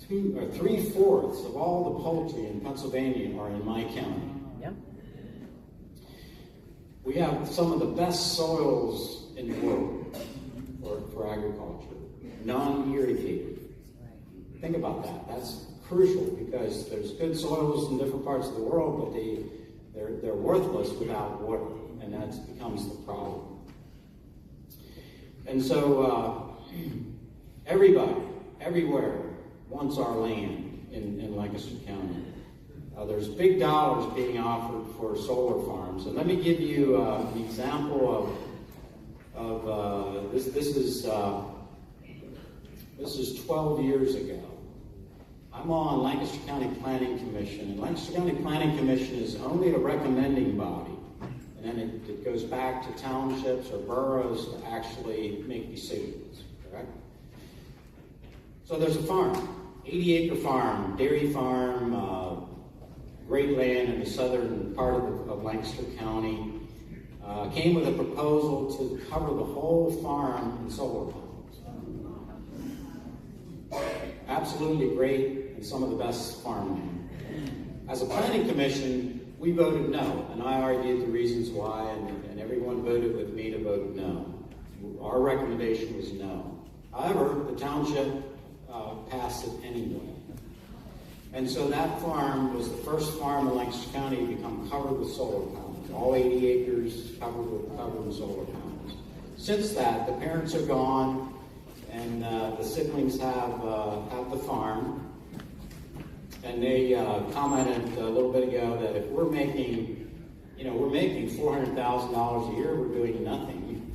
3/4 of all the poultry in Pennsylvania are in my county. Yeah. We have some of the best soils in the world for agriculture, non-irrigated. Think about that. That's crucial because there's good soils in different parts of the world, but they're worthless without water, and that becomes the problem. And so everybody, everywhere, wants our land in Lancaster County. There's big dollars being offered for solar farms, and let me give you an example of this. This is 12 years ago. I'm on Lancaster County Planning Commission, and Lancaster County Planning Commission is only a recommending body, and then it goes back to townships or boroughs to actually make decisions, correct? So there's a farm, 80-acre farm, dairy farm, great land in the southern part of Lancaster County. Came with a proposal to cover the whole farm in solar panels. Absolutely great, and some of the best farmland. As a planning commission, we voted no, and I argued the reasons why, and everyone voted with me to vote no. Our recommendation was no. However, the township passed it anyway. And so that farm was the first farm in Lancaster County to become covered with solar panels. All 80 acres covered with solar panels. Since that, the parents are gone, and the siblings have the farm. And they commented a little bit ago that if we're making $400,000 a year, we're doing nothing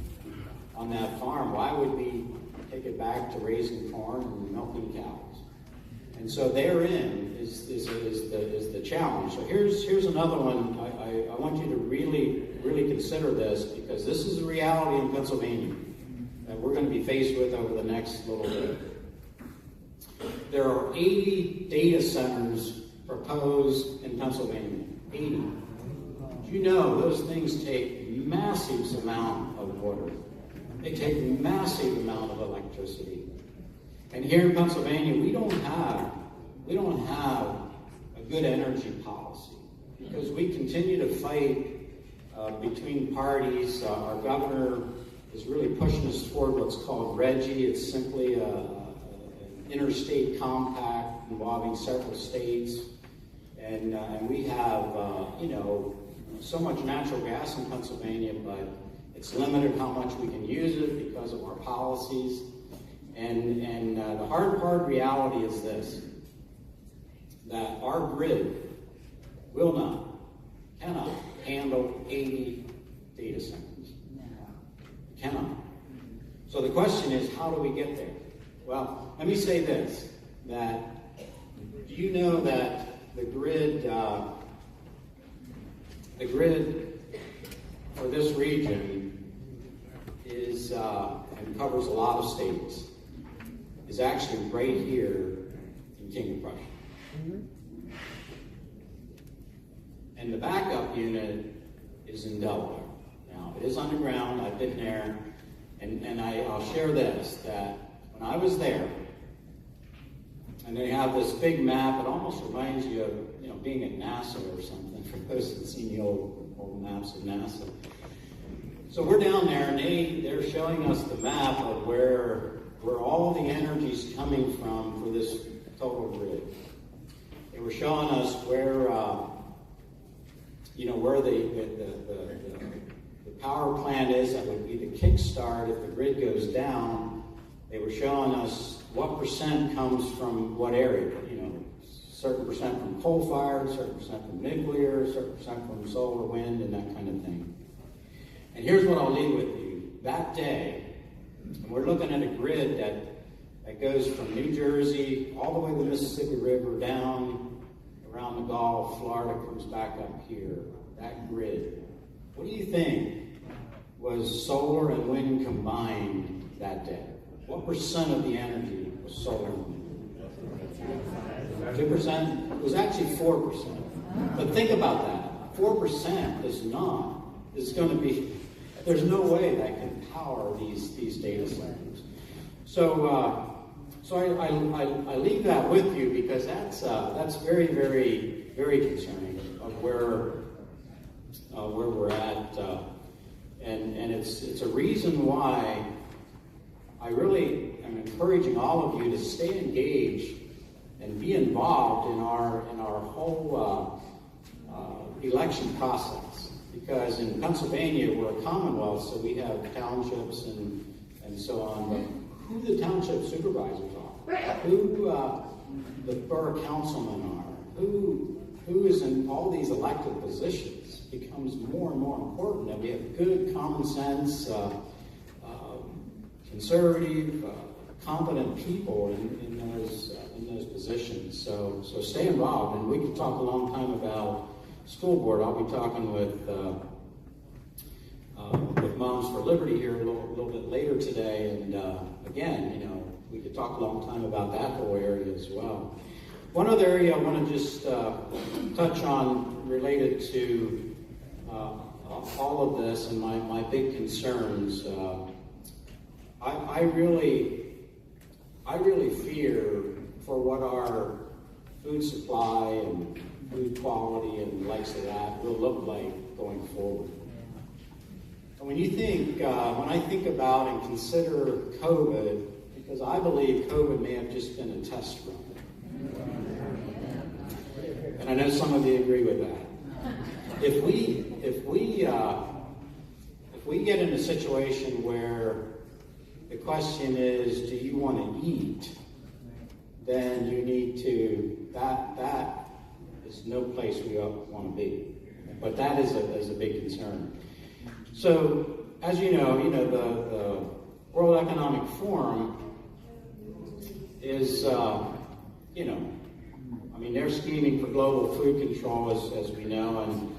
on that farm. Why would we take it back to raising corn and milking cows? And so therein is the challenge. So here's another one. I want you to really consider this, because this is a reality in Pennsylvania that we're going to be faced with over the next little bit. There are 80 data centers proposed in Pennsylvania. 80. You know those things take massive amount of water. They take massive amount of electricity. And here in Pennsylvania, we don't have a good energy policy because we continue to fight between parties. Our governor is really pushing us toward what's called RGGI. It's simply an interstate compact involving several states. And we have, so much natural gas in Pennsylvania, but it's limited how much we can use it because of our policies. And the hard reality is this, that our grid cannot handle 80 data centers. It cannot. So the question is, how do we get there? Well, let me say this, that do you know that the grid for this region is, and covers a lot of states, is actually right here in King of Prussia. And the backup unit is in Delaware. Now, it is underground, I've been there, and I'll share this, that when I was there, and they have this big map, it almost reminds you of being at NASA or something, for those that seen the old maps of NASA. So we're down there, and they're showing us the map of where all the energy's coming from for this total grid. They were showing us where the power plant is that would be the kickstart if the grid goes down. They were showing us what percent comes from what area, certain percent from coal-fired, certain percent from nuclear, certain percent from solar, wind, and that kind of thing. And here's what I'll leave with you. That day, we're looking at a grid that goes from New Jersey all the way to the Mississippi River, down around the Gulf, Florida comes back up here. That grid. What do you think was solar and wind combined that day? What percent of the energy was solar and wind? 2%? It was actually 4%. But think about that. 4% is not. It's going to be. There's no way that can power these data centers. So I leave that with you because that's very, very, very concerning of where we're at, and it's a reason why I really am encouraging all of you to stay engaged and be involved in our whole election process. Because in Pennsylvania, we're a commonwealth, so we have townships and so on. But who the township supervisors are, who the borough councilmen are, who is in all these elected positions becomes more and more important. That we have good, common sense, conservative, competent people in those positions. So stay involved, and we could talk a long time about school board. I'll be talking with Moms for Liberty here a little bit later today, and again, we could talk a long time about that whole area as well. One other area I want to just touch on related to all of this and my big concerns. I really fear for what our food supply and food quality and the likes of that will look like going forward. And when I think about and consider COVID, because I believe COVID may have just been a test run. And I know some of you agree with that. If we get in a situation where the question is, do you want to eat? Then you need to, that is no place we want to be. But that is a big concern. So, as you know, the World Economic Forum is, they're scheming for global food control, as we know,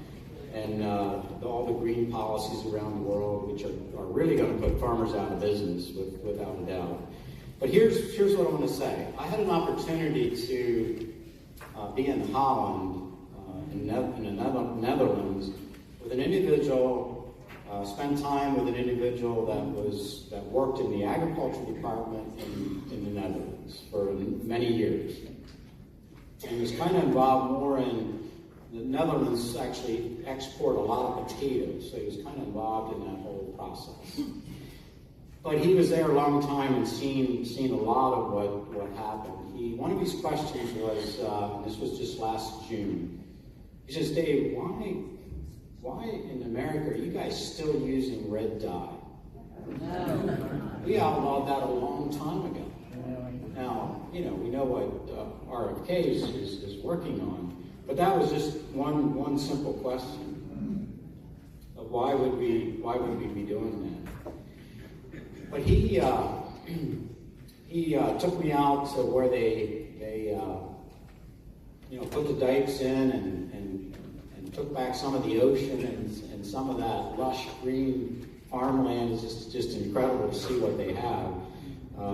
and all the green policies around the world, which are really going to put farmers out of business, without a doubt. But here's what I want to say. I had an opportunity to be in Holland, in the Netherlands, with an individual, spent time with an individual that worked in the agriculture department in the Netherlands for many years. He was kind of involved more in the Netherlands actually export a lot of potatoes, so he was kind of involved in that whole process. But he was there a long time and seen a lot of what happened. One of his questions was, and this was just last June, he says, Dave, why in America are you guys still using red dye? We outlawed that a long time ago. Now, we know what RFK is working on, but that was just one simple question of why would we be doing that? But he took me out to where they put the dikes in and took back some of the ocean and some of that lush green farmland. Is just incredible to see what they have.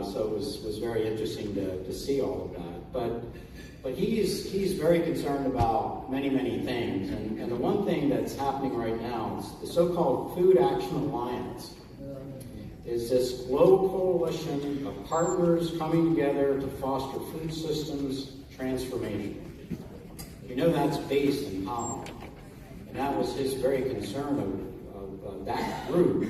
So it was very interesting to see all of that. But he's very concerned about many things. And the one thing that's happening right now is the so-called Food Action Alliance. Is this global coalition of partners coming together to foster food systems transformation. That's based in Holland. And that was his very concern of that group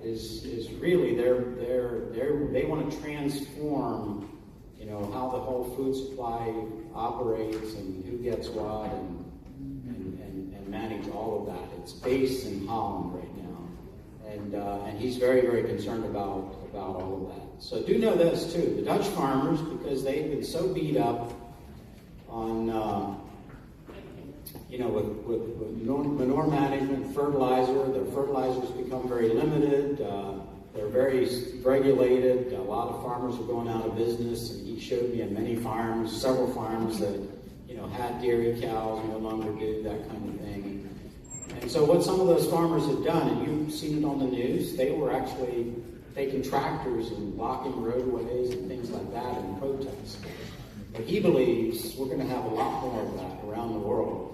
is really they want to transform, how the whole food supply operates and who gets what and manage all of that. It's based in Holland right now. And he's very, very concerned about all of that. So do know this too, the Dutch farmers, because they've been so beat up on, with manure management, fertilizer, their fertilizers become very limited, they're very regulated, a lot of farmers are going out of business, and he showed me in several farms that, had dairy cows, no longer do, that kind of thing. And so what some of those farmers have done, and you've seen it on the news, they were actually taking tractors and blocking roadways and things like that in protest. But he believes we're going to have a lot more of that around the world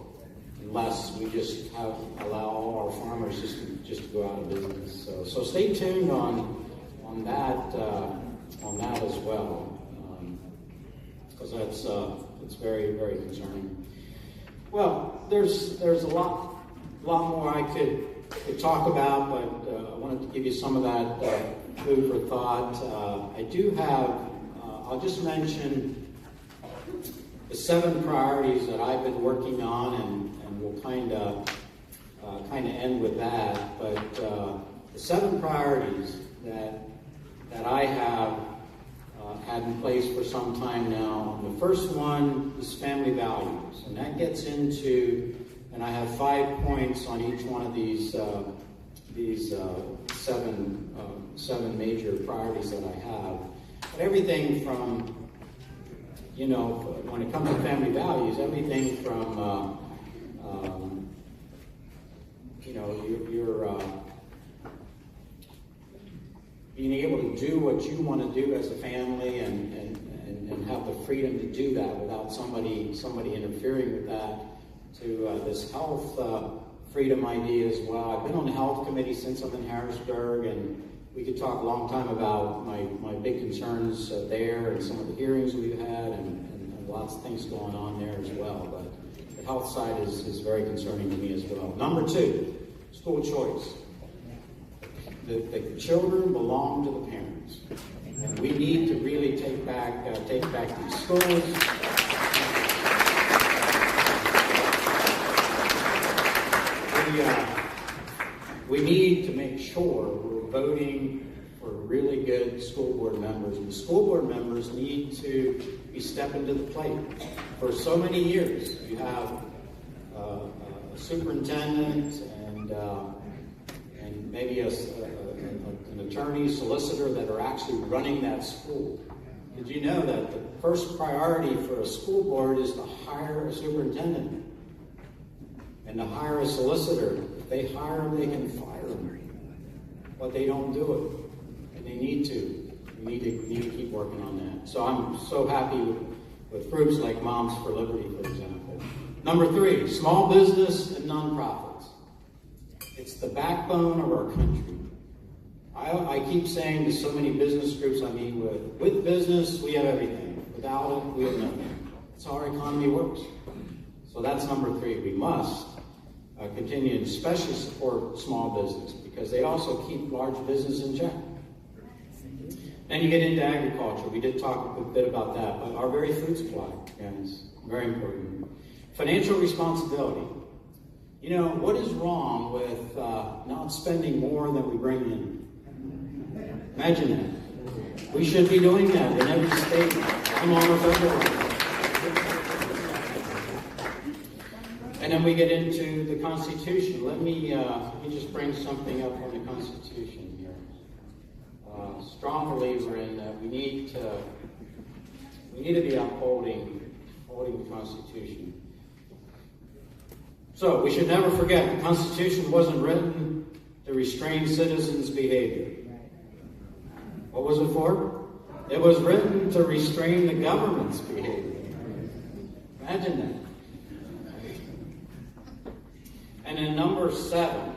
unless we just allow all our farmers just to go out of business. So stay tuned on that as well, because it's very, very concerning. Well, there's a lot more I could talk about, but I wanted to give you some of that food for thought. I do have, I'll just mention the 7 priorities that I've been working on, and we'll kind of end with that. But the 7 priorities that I have had in place for some time now. The first one is family values, and that gets into, and I have 5 points on each one of these 7 major priorities that I have. But everything from, when it comes to family values, everything from, your being able to do what you want to do as a family and have the freedom to do that without somebody interfering with that, to this health freedom idea as well. I've been on the health committee since I'm in Harrisburg, and we could talk a long time about my big concerns there and some of the hearings we've had and lots of things going on there as well. But the health side is very concerning to me as well. Number 2, school choice. The children belong to the parents, and we need to really take back these schools. We need to make sure we're voting for really good school board members, and the school board members need to be stepping to the plate. For so many years, you have a superintendent and maybe an attorney, solicitor that are actually running that school. Did you know that the first priority for a school board is to hire a superintendent and to hire a solicitor? If they hire them, they can fire them, but they don't do it, and they need to. We need to keep working on that. So I'm so happy with groups like Moms for Liberty, for example. Number 3, small business and nonprofits. It's the backbone of our country. I keep saying to so many business groups I meet with business, we have everything. Without it, we have nothing. That's how our economy works. So that's number 3. We must continue to especially support small business because they also keep large business in check. Then you get into agriculture. We did talk a bit about that, but our very food supply, guys, very important. Financial responsibility. You know, what is wrong with not spending more than we bring in? Imagine that. We should be doing that in every state. Come on with everyone. And then we get into the Constitution. Let me just bring something up on the Constitution here. Strong believer in that we need to be upholding the Constitution. So we should never forget the Constitution wasn't written to restrain citizens' behavior. What was it for? It was written to restrain the government's behavior. Imagine that. And then number 7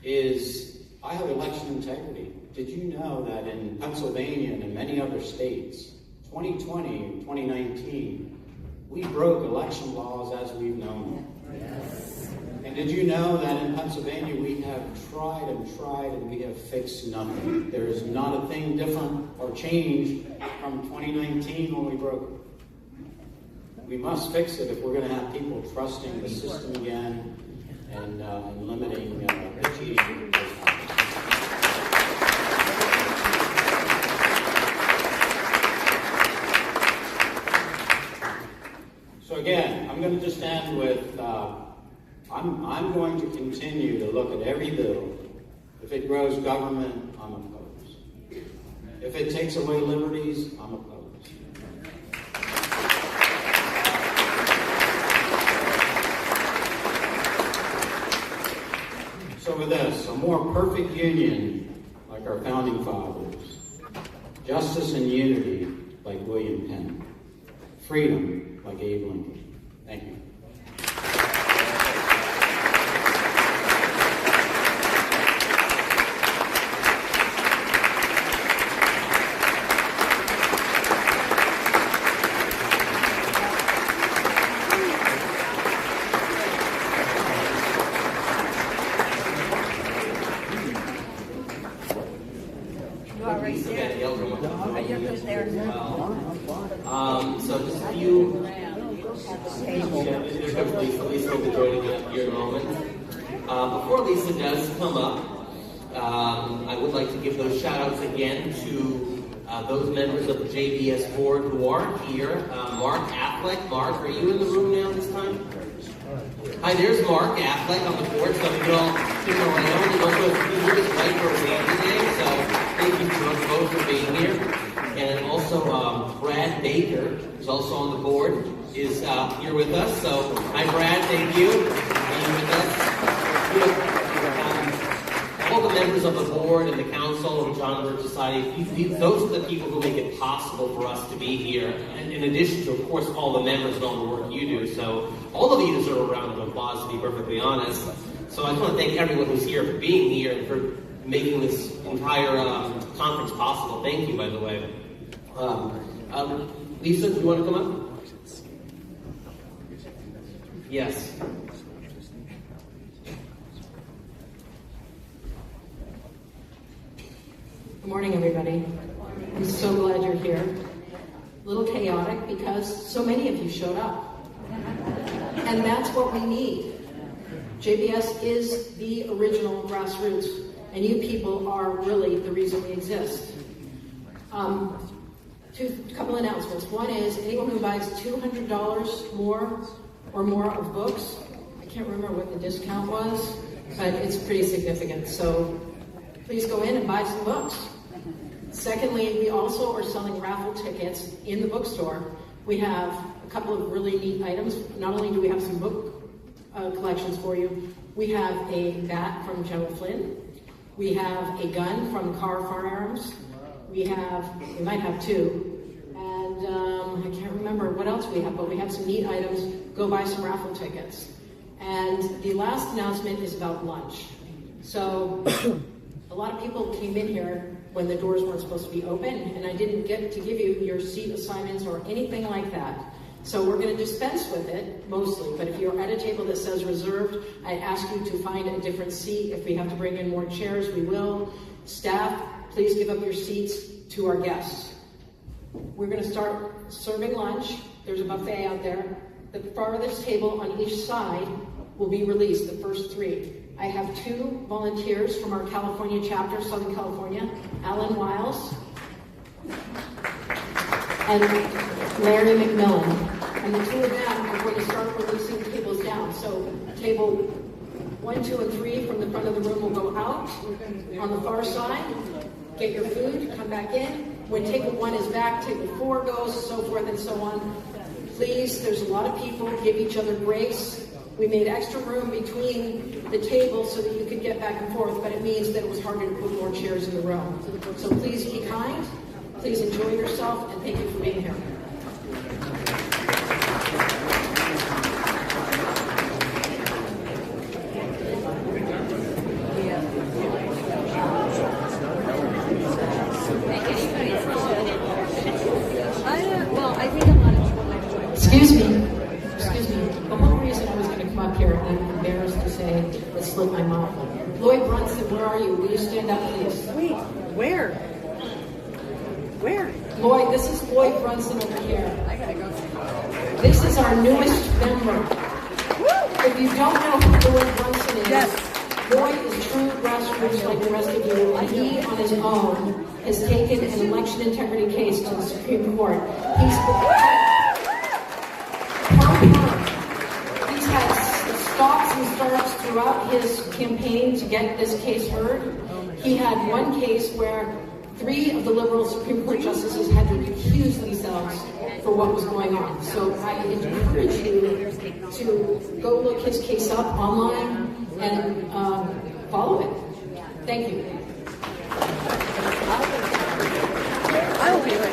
is, I have election integrity. Did you know that in Pennsylvania and in many other states, 2020 and 2019, we broke election laws as we've known them? Yes. And did you know that in Pennsylvania we have tried and we have fixed nothing? There is not a thing different or changed from 2019 when we broke it. We must fix it if we're going to have people trusting the system again and limiting the cheating. So again, I'm going to just end with, I'm going to continue to look at every bill. If it grows government, I'm opposed. If it takes away liberties, I'm opposed. So with this, a more perfect union like our founding fathers, justice and unity like William Penn, freedom like Abe Lincoln. Thank you. So just a few, there's hopefully Lisa will be joining us here in a moment. Before Lisa does come up, I would like to give those shout outs again to those members of the JBS board who are here. Mark Affleck. Mark, are you in the room now this time? Hi, there's Mark Affleck on the board, so we can all get around. And also, we're just right for a family day, so thank you to both for being here. And also, Brad Baker, who's also on the board, is here with us. So, hi, Brad, thank you for being with us. All the members of the board and the council of the John Birch Society, those are the people who make it possible for us to be here. And in addition to, of course, all the members and all the work you do. So, all of you deserve a round of applause, to be perfectly honest. So, I just want to thank everyone who's here for being here and for making this entire conference possible. Thank you, by the way. Lisa, do you want to come up? Yes. Good morning, everybody. I'm so glad you're here. A little chaotic because so many of you showed up. And that's what we need. JBS is the original grassroots, and you people are really the reason we exist. A couple announcements. One is anyone who buys $200 more or more of books, I can't remember what the discount was, but it's pretty significant. So please go in and buy some books. Secondly, we also are selling raffle tickets in the bookstore. We have a couple of really neat items. Not only do we have some book collections for you, we have a bat from General Flynn. We have a gun from Carr Firearms. We might have two. And I can't remember what else we have, but we have some neat items. Go buy some raffle tickets. And the last announcement is about lunch. So a lot of people came in here when the doors weren't supposed to be open, and I didn't get to give you your seat assignments or anything like that. So we're going to dispense with it, mostly, but if you're at a table that says reserved, I ask you to find a different seat. If we have to bring in more chairs, we will. Staff, please give up your seats to our guests. We're going to start serving lunch. There's a buffet out there. The farthest table on each side will be released, the first 3. I have 2 volunteers from our California chapter, Southern California, Alan Wiles and Larry McMillan. And the 2 of them are going to start releasing tables down. So table 1, 2, and 3 from the front of the room will go out on the far side. Get your food, come back in. When table 1 is back, table 4 goes, so forth and so on. Please, there's a lot of people, give each other grace. We made extra room between the tables so that you could get back and forth, but it means that it was harder to put more chairs in the room. So please be kind, please enjoy yourself, and thank you for being here. Excuse me. The whole reason I was going to come up here, and I'm embarrassed to say it slipped my mouth. Lloyd Brunson, where are you? Will you stand up, please? Wait, where? Where? Lloyd, this is Lloyd Brunson over here. I gotta go. This is our newest member. If you don't know who Lloyd Brunson is, Yes. Lloyd is true grassroots like the rest of you, and he, on his own, has taken an election integrity case to the Supreme Court. He's had stops and starts throughout his campaign to get this case heard. He had one case where 3 of the liberal Supreme Court justices had to recuse themselves for what was going on. So I encourage you to go look his case up online and follow it. Thank you. I'll be right.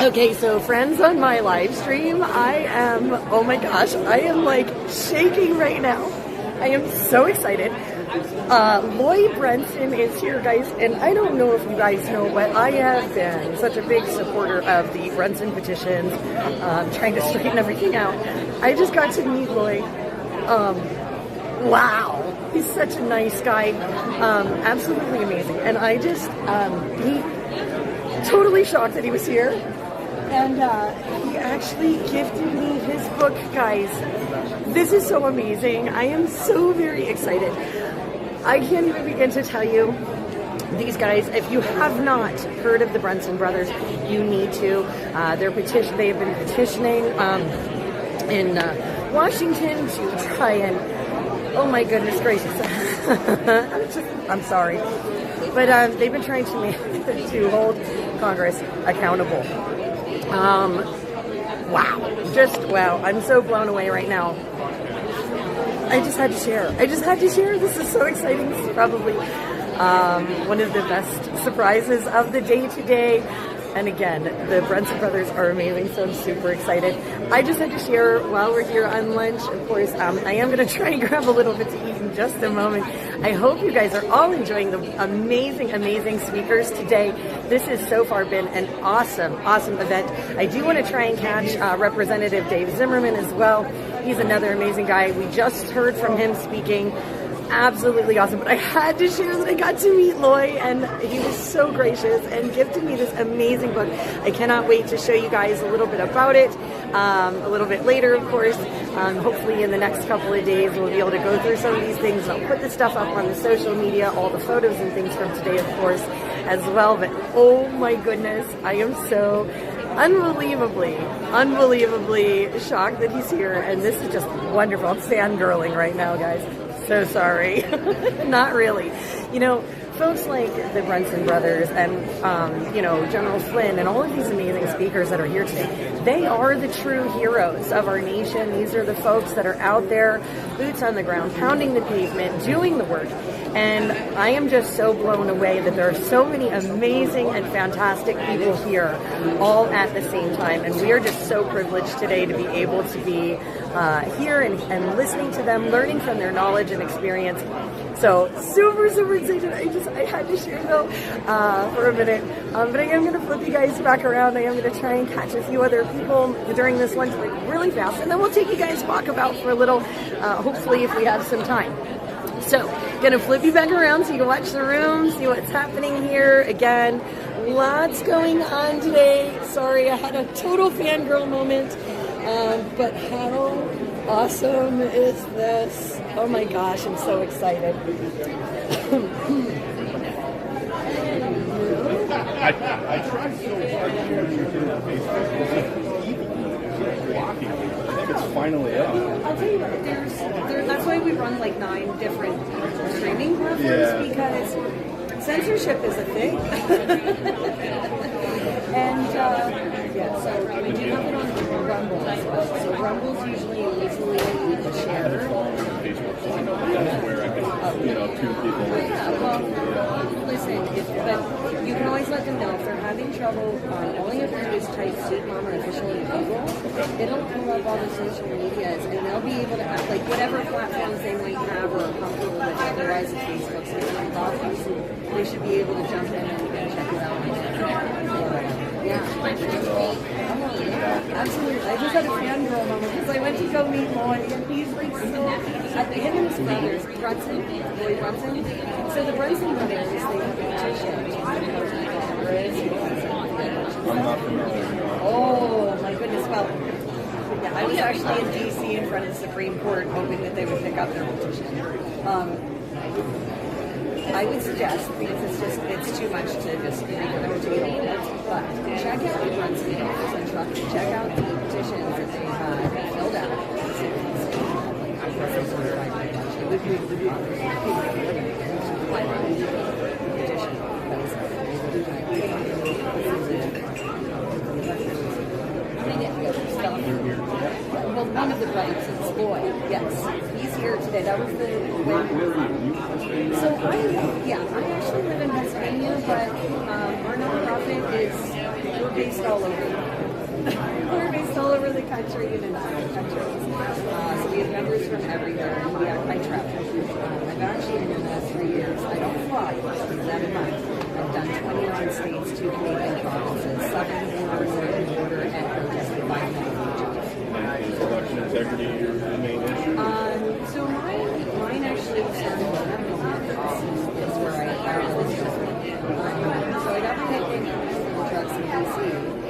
Okay, so friends on my live stream, oh my gosh, I am like shaking right now. I am so excited. Lloyd Brenson is here, guys, and I don't know if you guys know, but I have been such a big supporter of the Brenson petitions, trying to straighten everything out. I just got to meet Lloyd. Wow, he's such a nice guy, absolutely amazing. And I just, he totally shocked that he was here. And he actually gifted me his book, guys. This is so amazing. I am so very excited. I can't even begin to tell you, these guys, if you have not heard of the Brenson brothers, you need to. They have been petitioning in Washington to try and, oh my goodness gracious, I'm sorry. But they've been trying to hold Congress accountable. Wow, I'm so blown away right now. I just had to share. This is so exciting. This is probably one of the best surprises of the day today. And again, the Brenson brothers are amazing, so I'm super excited. I just had to share while we're here on lunch. Of course, I am going to try and grab a little bit to eat in just a moment. I hope you guys are all enjoying the amazing, amazing speakers today. This has so far been an awesome, awesome event. I do want to try and catch Representative Dave Zimmerman as well. He's another amazing guy. We just heard from him speaking. Absolutely awesome. But I had to share that I got to meet Lloyd, and he was so gracious and gifted me this amazing book. I cannot wait to show you guys a little bit about it a little bit later, of course. Hopefully in the next couple of days we'll be able to go through some of these things. I'll put the stuff up on the social media, all the photos and things from today, of course, as well. But oh my goodness, I am so unbelievably shocked that he's here, and this is just wonderful. I'm fangirling right now, guys. So sorry. Not really. You know, folks like the Brenson brothers and, General Flynn and all of these amazing speakers that are here today, they are the true heroes of our nation. These are the folks that are out there, boots on the ground, pounding the pavement, doing the work. And I am just so blown away that there are so many amazing and fantastic people here all at the same time. And we are just so privileged today to be able to be here and listening to them, learning from their knowledge and experience. So super excited. I had to share though for a minute. But I am going to flip you guys back around. I am going to try and catch a few other people during this lunch break really fast. And then we'll take you guys walkabout for a little, hopefully if we have some time. So, gonna flip you back around so you can watch the room, see what's happening here. Again, lots going on today. Sorry, I had a total fangirl moment. But how awesome is this? Oh my gosh, I'm so excited. I tried so hard to share you to the Facebook. Blocking. I think it's finally up. I'll tell you what, that's why we run like 9 different streaming platforms, because censorship is a thing. And so we do have it on Rumble as well. So Rumble's usually easily shared. That's where I can, 2 people. Listen, but you can always let them know if they're having trouble. All you have to do is type SoupMamaOfficial in Google. It'll pull up all the social medias, and they'll be able to have like whatever platforms they might have or are comfortable with. Otherwise, it's Facebook. So they should be able to jump in and check it out. Yeah. Absolutely. I just had a fangirl moment because I went to go meet Lloyd, and he's like him and his brothers, Lloyd Brenson. So the Brenson brothers, they have a petition to Congress. Oh my goodness! Well, yeah, I was actually in D.C. in front of the Supreme Court, hoping that they would pick up their petition. I would suggest, because it's too much to just read them to you, but check out the Brenson office and check out the petitions that they have filled out. It would be well, one of the brothers is Lloyd. Yes, he's here today. That was the so I actually live in Pennsylvania, but we're not we're based all over. We're based all over the country and in other countries. So we have members from everywhere. I travel. I've actually been in the last 3 years. I don't fly. Keep that in mind. I've done 29 states, 2 Canadian provinces, southern border, northern border, and protested by Is election integrity your main issue? So mine actually started with medical conference is where I was so I got my nickname from trucks in DC.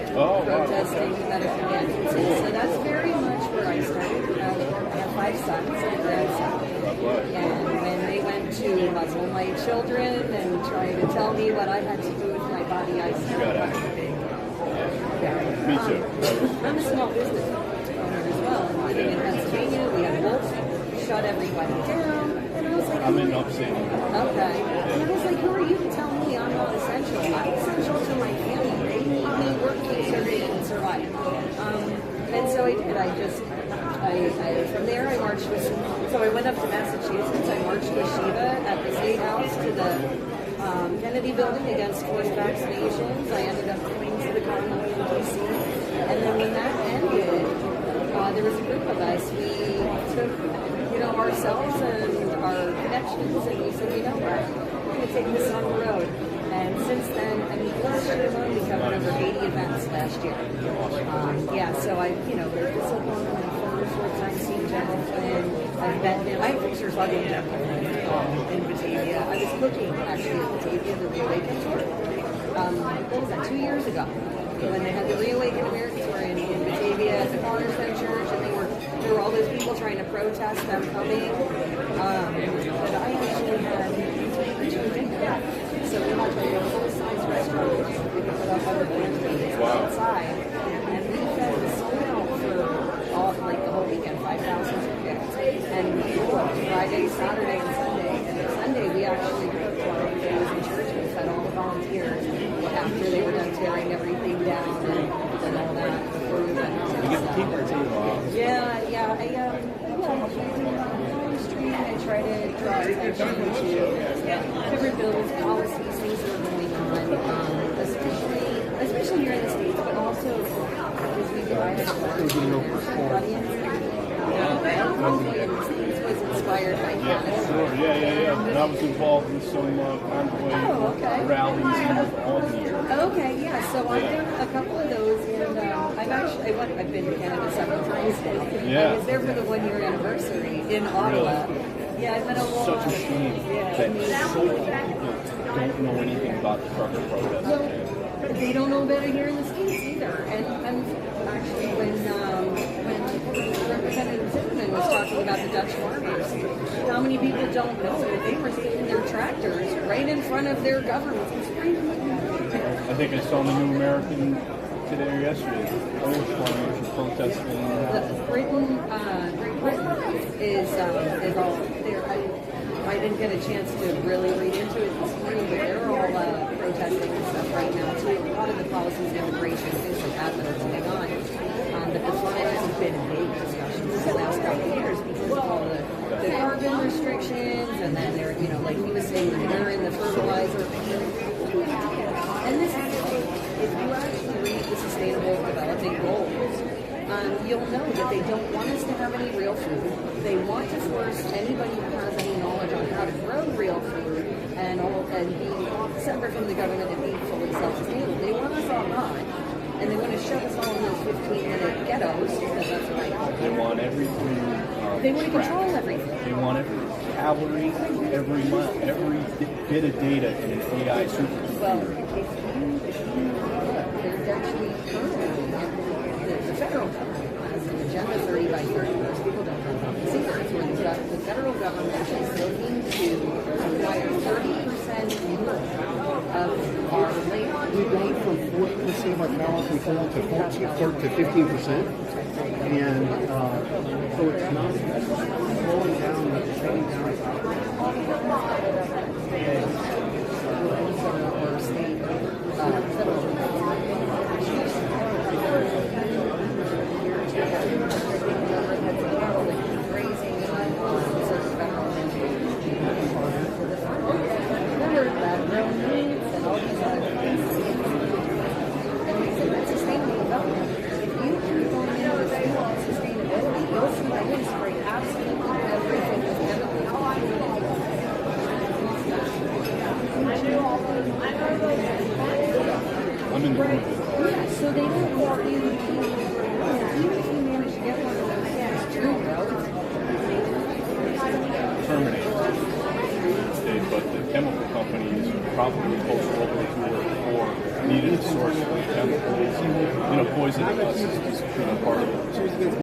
Protesting medical mandates. So that's very much where I started. I have 5 sons and a grandson. And when they went to muzzle my children and try to tell me what I had to do with my body, I said, Me too. I'm a small business owner as well. I'm living in Pennsylvania. We have wolves, shut everybody down. And I was like, I'm in upstate. Okay. And I was like, who are you to tell me I'm not essential? I'm essential to my family. They need me working so they can survive. And so I did. From there I marched with, so I went up to Massachusetts. I marched with Shiva at the State House to the Kennedy Building against forced vaccinations. I ended up going to the Commonwealth in DC. And then when that ended, there was a group of us. We took, ourselves and our connections, and we said, we're going to take this on the road. And since then, last year alone, we covered over 80 events last year. So I, this will go on my phone 4 times, seen General Flynn. I've been there. I have pictures hugging General Flynn in Batavia. I was cooking, actually, at Batavia, the Reawaken tour. What was that, 2 years ago? When they had the Reawaken America tour in Batavia at the Cornerstone Church, and there were all those people trying to protest them coming. But I actually had so we had a full-size restaurant. We could put up other things outside, and we fed the school for the whole weekend, 5,000 tickets. And we cooked Friday, Saturday, and Sunday. And Sunday we actually cooked while everybody was in church. We fed all the volunteers after they were done tearing everything down and all that. Before we went home. You get to keep our team off. I try to draw attention to different bills, policies, things that are going on, especially here in the States, but also because we provide an audience. Convoy in the States was inspired by Canada. Sure, yeah. And I was involved in some convoy rallies all the year. Okay, yeah. So I've done a couple of those, and I've been to Canada several times. I was there for the 1-year anniversary in Ottawa. Yeah, I've been a lot. Such a shame that so many people don't know anything about the trucker protest. Well, they don't know about it here in the States either. And actually, when Representative Zimmerman was talking about the Dutch farmers, how many people don't know that they were taking their tractors right in front of their government? I think I saw the New American today or yesterday. Irish farmers are protesting. Great Britain is all there. I didn't get a chance to really read into it this morning, but they're all protesting and stuff right now too. A lot of the policies, immigration, things like that are going on. But the flyers have been a big discussion for the last couple of years because of all the carbon restrictions, and then they're, like he was saying, they're in the fertilizer. And this is, if you actually read the Sustainable Development Goals, you'll know that they don't want us to have any real food. They want to force anybody who has any knowledge on how to grow real food and be separate from the government and be fully self-sustainable. They want us all gone, and they want to shove us all in those 15-minute ghettos, because that's what I call them. They want everything. They want to control everything. They want every calorie, every month, every bit of data in an AI supercomputer. Well, there's actually the federal government has an agenda 30 by 30. Most people don't know about the secrets where the federal government is looking to acquire 30% more of our land. We've gone from 40% of our power control to 15%. And so it's not slowing down, but shutting down. Or state federal I'm in the room. Yeah, so they don't want you to, even if you manage to get one of those gas tube roads, terminate. But the chemical companies probably posted over to it or needed a source of chemicals, poison us is just part of it.